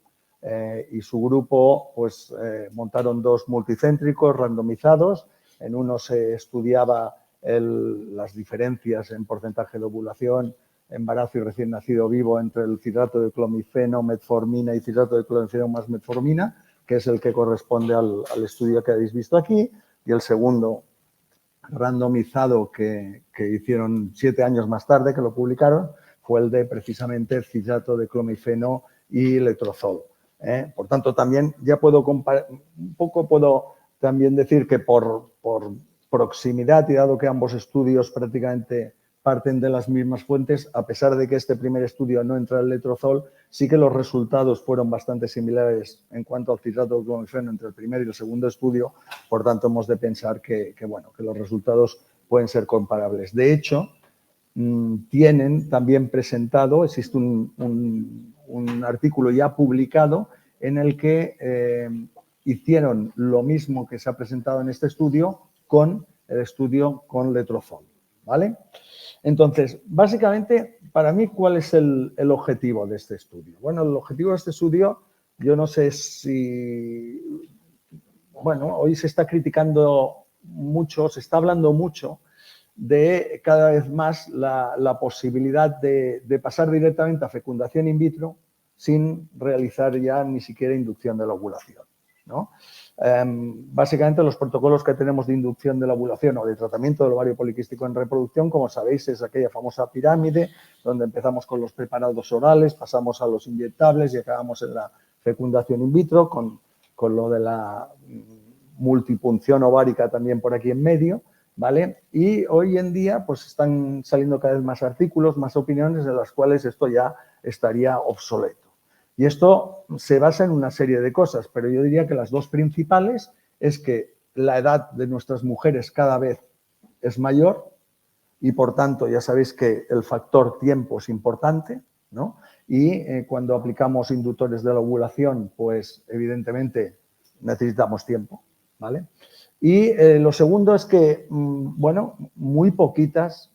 y su grupo pues montaron 2 multicéntricos randomizados. En uno se estudiaba las diferencias en porcentaje de ovulación, embarazo y recién nacido vivo entre el citrato de clomifeno, metformina y citrato de clomifeno más metformina, que es el que corresponde al estudio que habéis visto aquí, y el segundo randomizado que hicieron 7 años más tarde, que lo publicaron, fue el de precisamente citrato de clomifeno y letrozol. Por tanto, también ya puedo comparar, un poco puedo también decir que por proximidad, y dado que ambos estudios prácticamente parten de las mismas fuentes, a pesar de que este primer estudio no entra el letrozol, sí que los resultados fueron bastante similares en cuanto al citrato de clomifeno entre el primer y el segundo estudio. Por tanto, hemos de pensar que los resultados pueden ser comparables. De hecho, tienen también presentado, existe un artículo ya publicado en el que hicieron lo mismo que se ha presentado en este estudio con el estudio con letrozol, ¿vale? Entonces, básicamente, para mí, ¿cuál es el objetivo de este estudio? Bueno, el objetivo de este estudio, yo no sé si... Bueno, hoy se está criticando mucho, se está hablando mucho de cada vez más la posibilidad de pasar directamente a fecundación in vitro sin realizar ya ni siquiera inducción de la ovulación, ¿no? Básicamente los protocolos que tenemos de inducción de la ovulación o de tratamiento del ovario poliquístico en reproducción, como sabéis, es aquella famosa pirámide donde empezamos con los preparados orales, pasamos a los inyectables y acabamos en la fecundación in vitro con lo de la multipunción ovárica también por aquí en medio, ¿vale? Y hoy en día pues están saliendo cada vez más artículos, más opiniones en las cuales esto ya estaría obsoleto. Y esto se basa en una serie de cosas, pero yo diría que las 2 principales es que la edad de nuestras mujeres cada vez es mayor y, por tanto, ya sabéis que el factor tiempo es importante, ¿no? Y cuando aplicamos inductores de la ovulación, pues, evidentemente, necesitamos tiempo, ¿vale? Y lo segundo es que, bueno, muy poquitas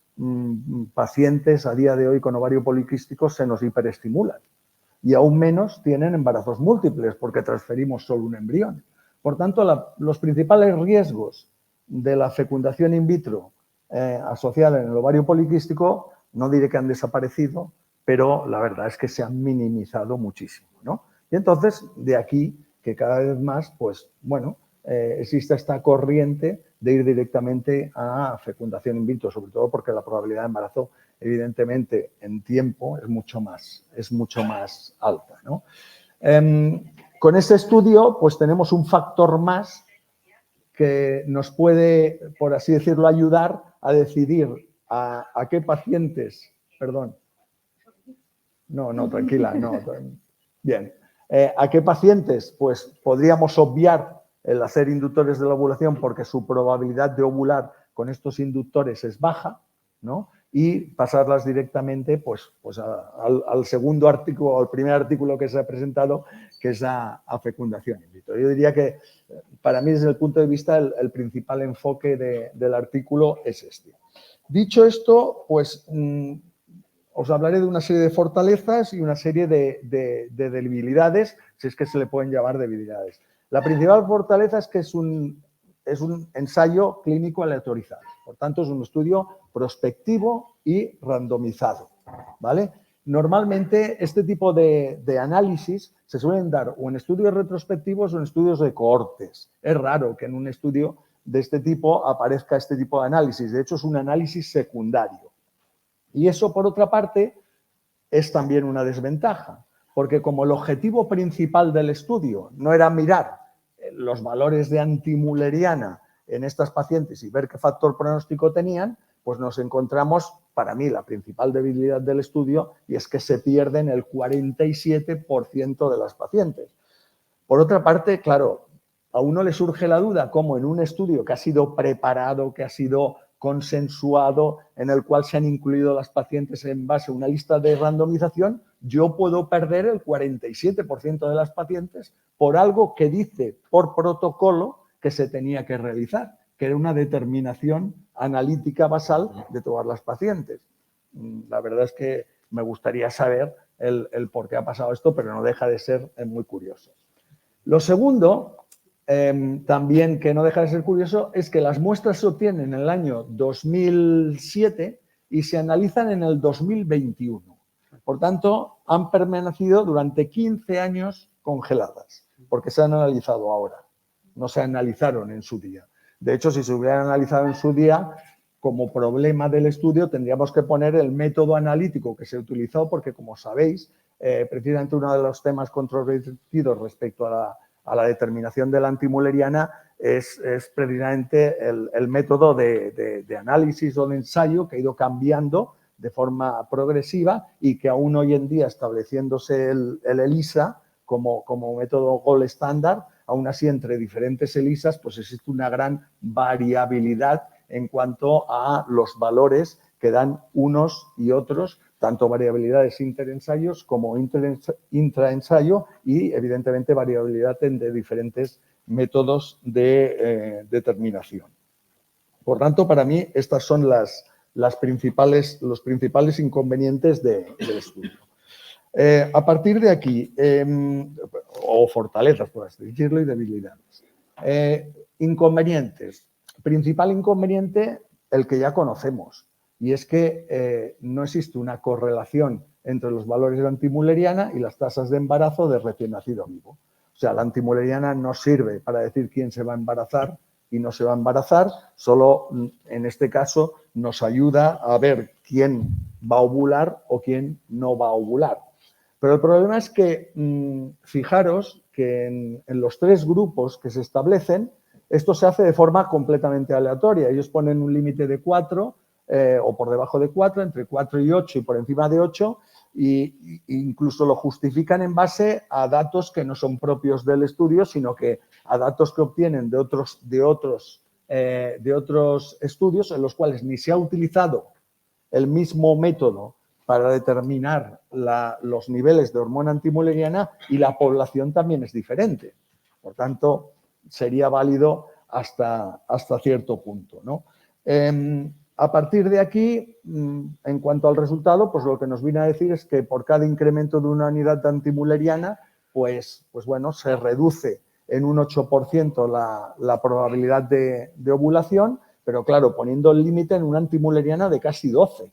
pacientes a día de hoy con ovario poliquístico se nos hiperestimulan. Y aún menos tienen embarazos múltiples porque transferimos solo un embrión. Por tanto, los principales riesgos de la fecundación in vitro asociada en el ovario poliquístico, no diré que han desaparecido, pero la verdad es que se han minimizado muchísimo, ¿no? Y entonces, de aquí que cada vez más, pues, bueno, existe esta corriente de ir directamente a fecundación in vitro, sobre todo porque la probabilidad de embarazo, evidentemente, en tiempo es mucho más alta, ¿no? Con este estudio, pues tenemos un factor más que nos puede, por así decirlo, ayudar a decidir a qué pacientes, perdón, no, tranquila, no, bien, a qué pacientes, pues podríamos obviar el hacer inductores de la ovulación porque su probabilidad de ovular con estos inductores es baja, ¿no? Y pasarlas directamente pues al segundo artículo, o al primer artículo que se ha presentado, que es a fecundación in vitro. Yo diría que para mí, desde el punto de vista, el principal enfoque del artículo es este. Dicho esto, pues os hablaré de una serie de fortalezas y una serie de debilidades, si es que se le pueden llamar debilidades. La principal fortaleza es que es un ensayo clínico aleatorizado. Por tanto, es un estudio prospectivo y randomizado, ¿vale? normalmente este tipo de análisis se suelen dar o en estudios retrospectivos o en estudios de cohortes. Es raro que en un estudio de este tipo aparezca este tipo de análisis. De hecho, es un análisis secundario. Y eso, por otra parte, es también una desventaja, porque como el objetivo principal del estudio no era mirar los valores de antimülleriana en estas pacientes y ver qué factor pronóstico tenían, pues nos encontramos, para mí, la principal debilidad del estudio, y es que se pierden el 47% de las pacientes. Por otra parte, claro, a uno le surge la duda cómo en un estudio que ha sido preparado, que ha sido consensuado, en el cual se han incluido las pacientes en base a una lista de randomización, yo puedo perder el 47% de las pacientes por algo que dice por protocolo que se tenía que realizar, que era una determinación analítica basal de todas las pacientes. La verdad es que me gustaría saber el por qué ha pasado esto, pero no deja de ser muy curioso. Lo segundo, también que no deja de ser curioso, es que las muestras se obtienen en el año 2007 y se analizan en el 2021. Por tanto, han permanecido durante 15 años congeladas, porque se han analizado ahora, no se analizaron en su día. De hecho, si se hubieran analizado en su día, como problema del estudio tendríamos que poner el método analítico que se utilizó, porque como sabéis, precisamente uno de los temas controvertidos respecto a la determinación de la antimülleriana es precisamente el método de análisis o de ensayo que ha ido cambiando de forma progresiva y que aún hoy en día, estableciéndose el ELISA como método gold estándar, aún así entre diferentes ELISAs pues existe una gran variabilidad en cuanto a los valores que dan unos y otros, tanto variabilidades interensayos como intraensayo y, evidentemente, variabilidad de diferentes métodos de determinación. Por tanto, para mí, estas son los principales inconvenientes del estudio. A partir de aquí, o fortalezas, por así decirlo, y debilidades. Inconvenientes. Principal inconveniente, el que ya conocemos, y es que no existe una correlación entre los valores de antimülleriana y las tasas de embarazo de recién nacido vivo. O sea, la antimülleriana no sirve para decir quién se va a embarazar y no se va a embarazar, solo en este caso nos ayuda a ver quién va a ovular o quién no va a ovular. Pero el problema es que, fijaros que en los tres grupos que se establecen, esto se hace de forma completamente aleatoria. Ellos ponen un límite de 4 o por debajo de 4, entre 4 y 8 y por encima de 8, e incluso lo justifican en base a datos que no son propios del estudio, sino que a datos que obtienen de otros estudios en los cuales ni se ha utilizado el mismo método para determinar los niveles de hormona antimülleriana y la población también es diferente. Por tanto, sería válido hasta cierto punto, ¿no? A partir de aquí, en cuanto al resultado, pues lo que nos viene a decir es que por cada incremento de una unidad antimülleriana, pues bueno, se reduce en un 8% la probabilidad de ovulación, pero claro, poniendo el límite en una antimülleriana de casi 12.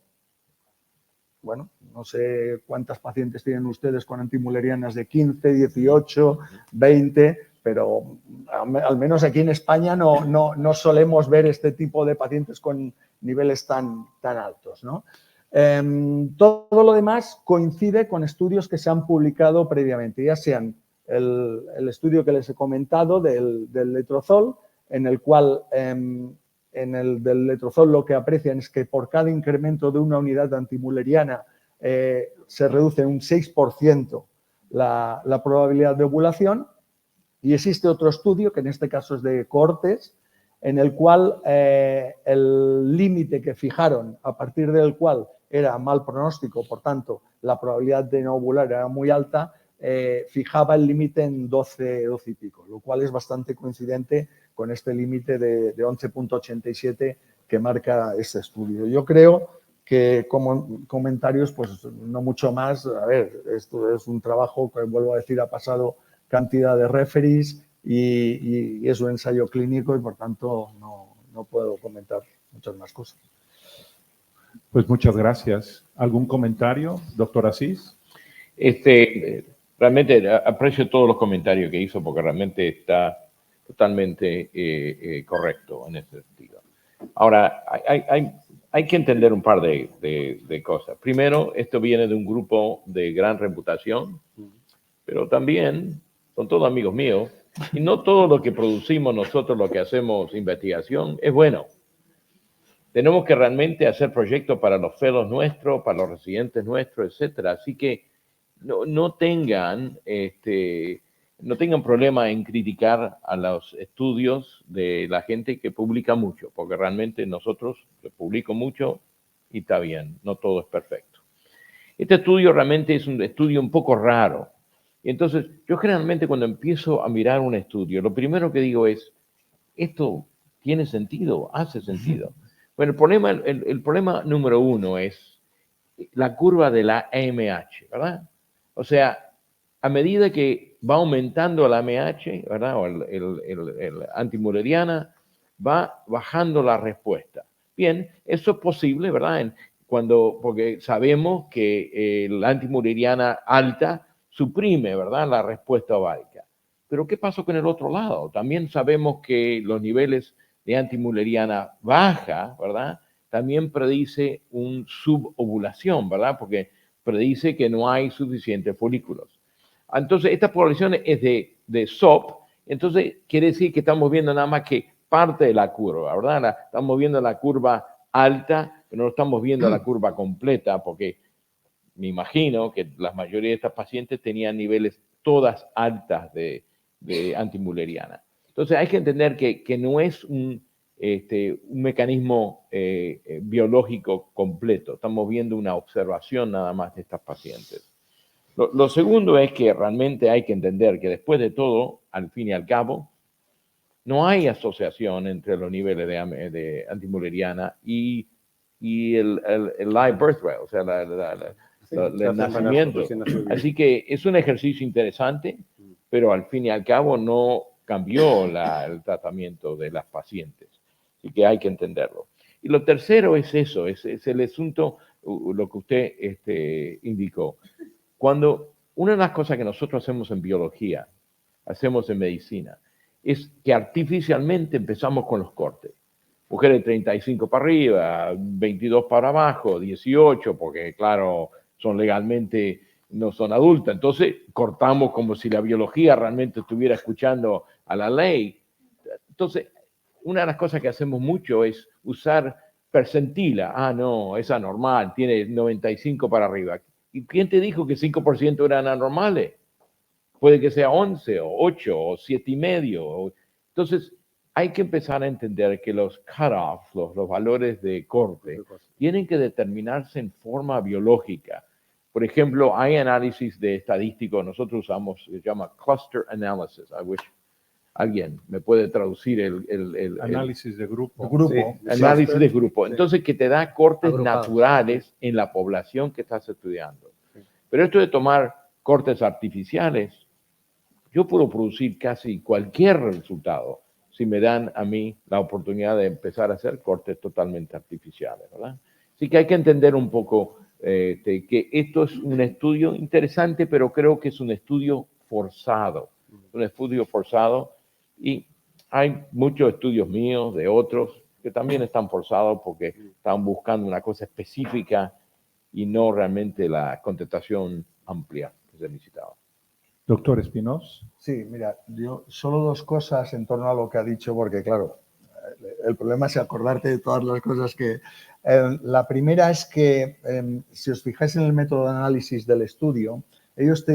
Bueno, no sé cuántas pacientes tienen ustedes con antimüllerianas de 15, 18, 20, pero al menos aquí en España no solemos ver este tipo de pacientes con niveles tan altos, ¿no? Todo lo demás coincide con estudios que se han publicado previamente, ya sean el estudio que les he comentado del letrozol, en el cual en el del letrozol lo que aprecian es que por cada incremento de una unidad antimülleriana se reduce un 6% la probabilidad de ovulación. Y existe otro estudio, que en este caso es de cohortes, en el cual el límite que fijaron, a partir del cual era mal pronóstico, por tanto, la probabilidad de no ovular era muy alta, fijaba el límite en 12 y pico, lo cual es bastante coincidente con este límite de 11.87 que marca este estudio. Yo creo que como comentarios, pues no mucho más. A ver, esto es un trabajo que, vuelvo a decir, ha pasado cantidad de referees y es un ensayo clínico y, por tanto, no puedo comentar muchas más cosas. Pues muchas gracias. ¿Algún comentario, doctor Asís? Realmente aprecio todos los comentarios que hizo porque realmente está totalmente correcto en ese sentido. Ahora, hay que entender un par de cosas. Primero, esto viene de un grupo de gran reputación, pero también son todos amigos míos y no todo lo que producimos nosotros, lo que hacemos investigación, es bueno. Tenemos que realmente hacer proyectos para los fellows nuestros, para los residentes nuestros, etcétera. Así que no tengan problema en criticar a los estudios de la gente que publica mucho, porque realmente nosotros publico mucho y está bien, no todo es perfecto. Este estudio realmente es un estudio un poco raro. Entonces, yo generalmente cuando empiezo a mirar un estudio, lo primero que digo es, ¿esto tiene sentido? ¿Hace sentido? Bueno, el problema número uno es la curva de la AMH, ¿verdad? O sea, a medida que va aumentando la AMH, ¿verdad? O el antimureriana, va bajando la respuesta. Bien, eso es posible, ¿verdad? Porque sabemos que la antimureriana alta suprime, ¿verdad?, la respuesta ovárica. Pero ¿qué pasó con el otro lado? También sabemos que los niveles de antimureriana baja, ¿verdad?, también predice un subovulación, ¿verdad?, porque predice que no hay suficientes folículos. Entonces, esta población es de SOP, entonces quiere decir que estamos viendo nada más que parte de la curva, ¿verdad? Estamos viendo la curva alta, pero no estamos viendo la curva completa, porque me imagino que la mayoría de estas pacientes tenían niveles todas altas de antimureriana. Entonces hay que entender que no es un mecanismo biológico completo. Estamos viendo una observación nada más de estas pacientes. Lo segundo es que realmente hay que entender que después de todo, al fin y al cabo, no hay asociación entre los niveles de antimureriana y el live birth rate, o sea, el nacimiento. Así que es un ejercicio interesante, pero al fin y al cabo no cambió el tratamiento de las pacientes. Así que hay que entenderlo. Y lo tercero es eso, es el asunto, lo que usted indicó. Cuando una de las cosas que nosotros hacemos en biología, hacemos en medicina, es que artificialmente empezamos con los cortes. Mujeres de 35 para arriba, 22 para abajo, 18, porque claro, no son adultas. Entonces cortamos como si la biología realmente estuviera escuchando a la ley. Entonces, una de las cosas que hacemos mucho es usar percentila. Ah, no, es anormal, tiene 95 para arriba. ¿Y quién te dijo que 5% eran anormales? Puede que sea 11 o 8 o 7,5. Entonces, hay que empezar a entender que los cut-offs, los valores de corte, tienen que determinarse en forma biológica. Por ejemplo, hay análisis de estadístico, nosotros usamos, se llama cluster analysis. I wish alguien me puede traducir el análisis de grupo. Sí, análisis de grupo. Entonces, que te da cortes Agrupados. naturales en la población que estás estudiando. Pero esto de tomar cortes artificiales, yo puedo producir casi cualquier resultado si me dan a mí la oportunidad de empezar a hacer cortes totalmente artificiales, ¿verdad? Así que hay que entender un poco que esto es un estudio interesante, pero creo que es un estudio forzado. Un estudio forzado y hay muchos estudios míos, de otros, que también están forzados porque están buscando una cosa específica y no realmente la contestación amplia que se necesitaba. Doctor Espinoz. Sí, mira, yo solo dos cosas en torno a lo que ha dicho, porque claro, el problema es acordarte de todas las cosas que... la primera es que, si os fijáis en el método de análisis del estudio, ellos te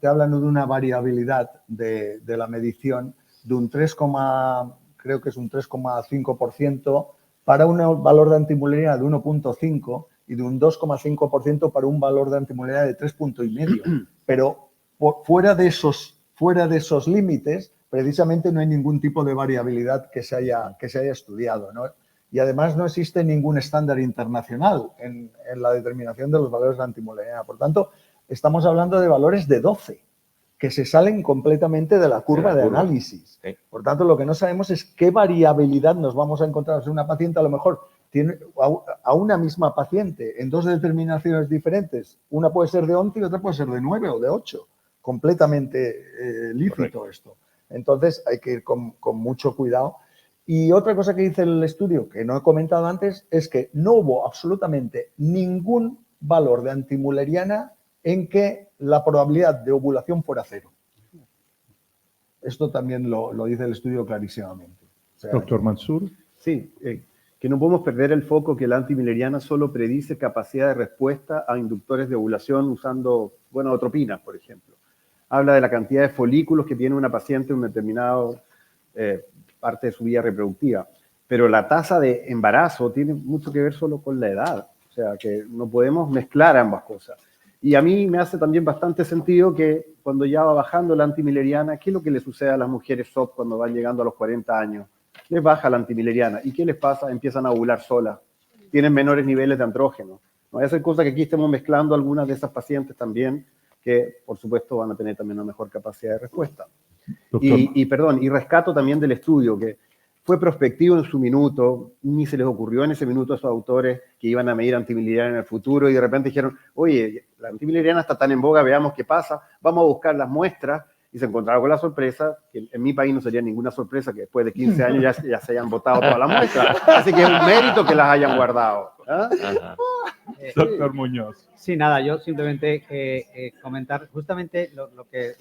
hablan de una variabilidad de la medición de un 3,5% para un valor de antimureriana de 1,5 y de un 2,5% para un valor de antimureriana de 3,5. Pero fuera de esos límites, precisamente no hay ningún tipo de variabilidad que se haya estudiado, ¿no? Y además no existe ningún estándar internacional en la determinación de los valores de antimureriana. Por tanto, estamos hablando de valores de 12, que se salen completamente de la curva de análisis. Sí. Por tanto, lo que no sabemos es qué variabilidad nos vamos a encontrar. O sea, una paciente a lo mejor tiene a una misma paciente en 2 determinaciones diferentes. Una puede ser de 11 y otra puede ser de 9 o de 8. Completamente lícito. Correcto. Esto. Entonces hay que ir con mucho cuidado. Y otra cosa que dice el estudio, que no he comentado antes, es que no hubo absolutamente ningún valor de antimülleriana en que la probabilidad de ovulación fuera 0. Esto también lo dice el estudio clarísimamente. O sea, Doctor Mansur. Sí, que no podemos perder el foco que la antimülleriana solo predice capacidad de respuesta a inductores de ovulación usando, gonadotropinas, por ejemplo. Habla de la cantidad de folículos que tiene una paciente en un determinado parte de su vida reproductiva. Pero la tasa de embarazo tiene mucho que ver solo con la edad. O sea, que no podemos mezclar ambas cosas. Y a mí me hace también bastante sentido que cuando ya va bajando la antimülleriana, ¿qué es lo que le sucede a las mujeres SOP cuando van llegando a los 40 años? Les baja la antimülleriana. ¿Y qué les pasa? Empiezan a ovular solas. Tienen menores niveles de andrógeno. No vaya a ser cosa que aquí estemos mezclando algunas de esas pacientes también, que por supuesto van a tener también una mejor capacidad de respuesta. Y rescato también del estudio, que fue prospectivo en su minuto, ni se les ocurrió en ese minuto a esos autores que iban a medir antimülleriana en el futuro y de repente dijeron, oye, la antimülleriana está tan en boga, veamos qué pasa, vamos a buscar las muestras, y se encontraron con la sorpresa, que en mi país no sería ninguna sorpresa que después de 15 años ya se hayan botado todas las muestras, así que es un mérito que las hayan guardado. ¿Ah? Doctor Muñoz. Sí, nada, yo simplemente comentar justamente lo que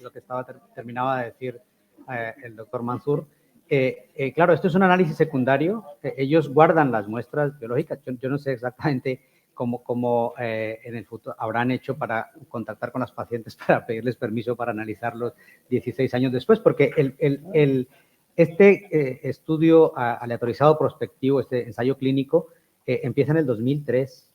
terminaba de decir el doctor Mansur. Claro, esto es un análisis secundario. Ellos guardan las muestras biológicas. Yo no sé exactamente cómo en el futuro habrán hecho para contactar con las pacientes para pedirles permiso para analizarlos 16 años después, porque este estudio aleatorizado prospectivo, este ensayo clínico, empieza en el 2003.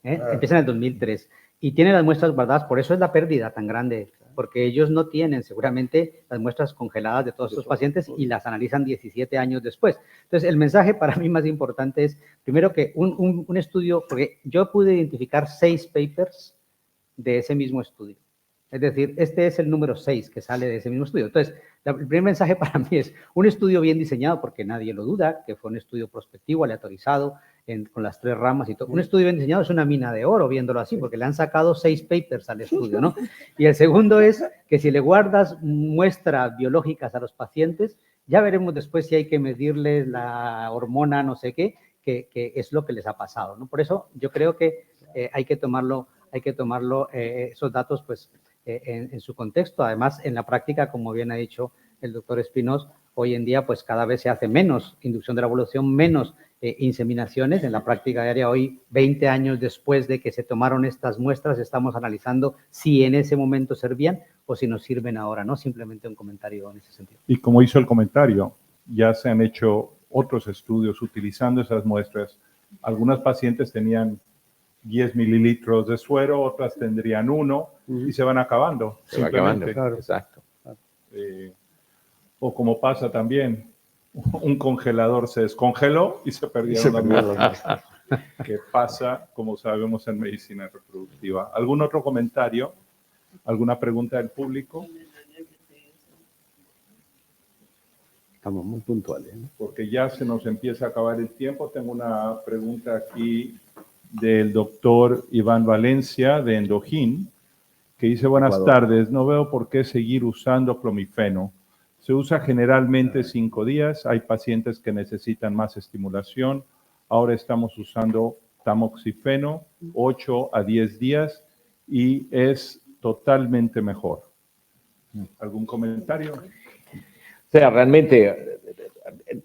Empieza en el 2003 y tiene las muestras guardadas, por eso es la pérdida tan grande, porque ellos no tienen seguramente las muestras congeladas de todos estos pacientes y las analizan 17 años después. Entonces, el mensaje para mí más importante es, primero que un estudio, porque yo pude identificar 6 papers de ese mismo estudio. Es decir, este es el número 6 que sale de ese mismo estudio. Entonces, el primer mensaje para mí es un estudio bien diseñado, porque nadie lo duda, que fue un estudio prospectivo, aleatorizado, con las 3 ramas y todo. Un estudio bien diseñado es una mina de oro, viéndolo así, porque le han sacado 6 papers al estudio, ¿no? Y el segundo es que si le guardas muestras biológicas a los pacientes, ya veremos después si hay que medirles la hormona no sé qué, que es lo que les ha pasado, ¿no? Por eso yo creo que hay que tomarlo esos datos, pues, en su contexto. Además, en la práctica, como bien ha dicho el doctor Espinoz, hoy en día, pues, cada vez se hace menos inducción de la ovulación, menos inseminaciones. En la práctica diaria, hoy, 20 años después de que se tomaron estas muestras, estamos analizando si en ese momento servían o si nos sirven ahora, ¿no? Simplemente un comentario en ese sentido. Y como hizo el comentario, ya se han hecho otros estudios utilizando esas muestras. Algunas pacientes tenían 10 mililitros de suero, otras tendrían 1 y se van acabando. Se va acabando, claro. Exacto. O como pasa también, un congelador se descongeló y se perdieron las muestras. Que pasa, como sabemos, en medicina reproductiva. ¿Algún otro comentario? ¿Alguna pregunta del público? Estamos muy puntuales, ¿no? Porque ya se nos empieza a acabar el tiempo. Tengo una pregunta aquí del doctor Iván Valencia de Endojín, que dice, buenas tardes, no veo por qué seguir usando clomifeno. Se usa generalmente 5 días, hay pacientes que necesitan más estimulación. Ahora estamos usando tamoxifeno 8 a 10 días y es totalmente mejor. ¿Algún comentario? O sea, realmente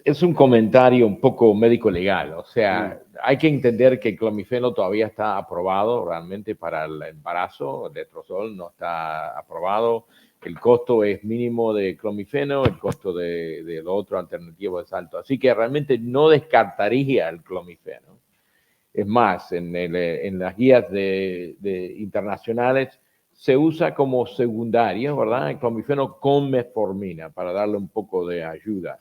es un comentario un poco médico-legal. O sea, hay que entender que el clomifeno todavía está aprobado realmente para el embarazo. El letrozol no está aprobado. El costo es mínimo de clomifeno, el costo de lo otro alternativo es alto. Así que realmente no descartaría el clomifeno. Es más, en las guías internacionales se usa como secundario, ¿verdad? El clomifeno con metformina para darle un poco de ayuda.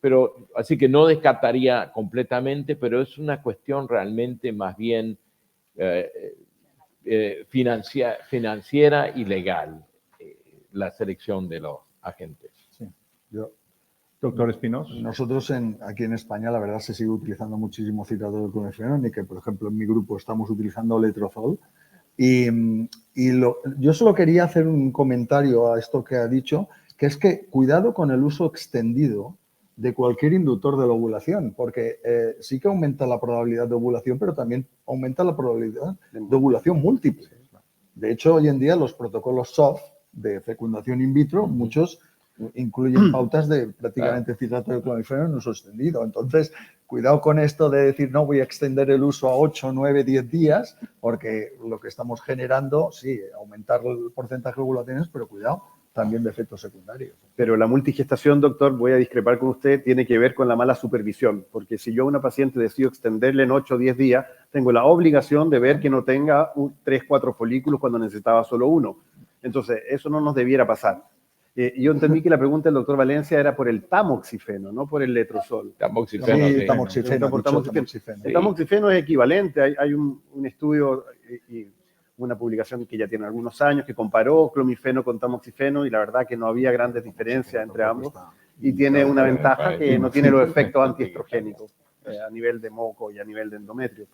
Pero, así que no descartaría completamente, pero es una cuestión realmente más bien financiera y legal, la selección de los agentes. Sí. Yo Doctor Espinosa. Nosotros aquí en España, la verdad, se sigue utilizando muchísimo citrato de clomifeno, y que, por ejemplo, en mi grupo estamos utilizando letrozol. Yo solo quería hacer un comentario a esto que ha dicho, que es que cuidado con el uso extendido de cualquier inductor de la ovulación, porque sí que aumenta la probabilidad de ovulación, pero también aumenta la probabilidad de ovulación múltiple. De hecho, hoy en día los protocolos SOF de fecundación in vitro, muchos incluyen pautas de prácticamente citrato de clomifeno en uso extendido. Entonces, cuidado con esto de decir, no, voy a extender el uso a 8, 9, 10 días, porque lo que estamos generando, sí, aumentar el porcentaje de ovulaciones, pero cuidado, también de efectos secundarios. Pero la multigestación, doctor, voy a discrepar con usted, tiene que ver con la mala supervisión, porque si yo a una paciente decido extenderle en 8 o 10 días, tengo la obligación de ver que no tenga 3, 4 folículos cuando necesitaba solo uno. Entonces, eso no nos debiera pasar. Yo entendí que la pregunta del doctor Valencia era por el tamoxifeno, no por el letrozol. Tamoxifeno, Sí, sí. tamoxifeno. Por tamoxifeno. Sí. El tamoxifeno es equivalente. Hay un estudio y una publicación que ya tiene algunos años que comparó clomifeno con tamoxifeno y la verdad que no había grandes diferencias entre ambos. Y tiene una ventaja que no tiene los efectos antiestrogénicos a nivel de moco y a nivel de endometrio.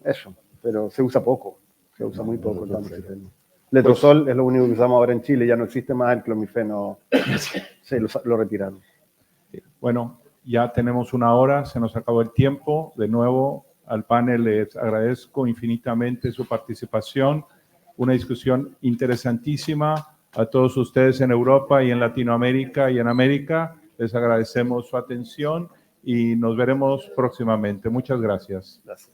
Eso, pero se usa poco, se usa muy poco el tamoxifeno. Letrozol es lo único que usamos ahora en Chile, ya no existe más el clomifeno, se lo retiraron. Bueno, ya tenemos 1 hora, se nos acabó el tiempo. De nuevo, al panel les agradezco infinitamente su participación. Una discusión interesantísima. A todos ustedes en Europa y en Latinoamérica y en América, les agradecemos su atención y nos veremos próximamente. Muchas gracias. Gracias.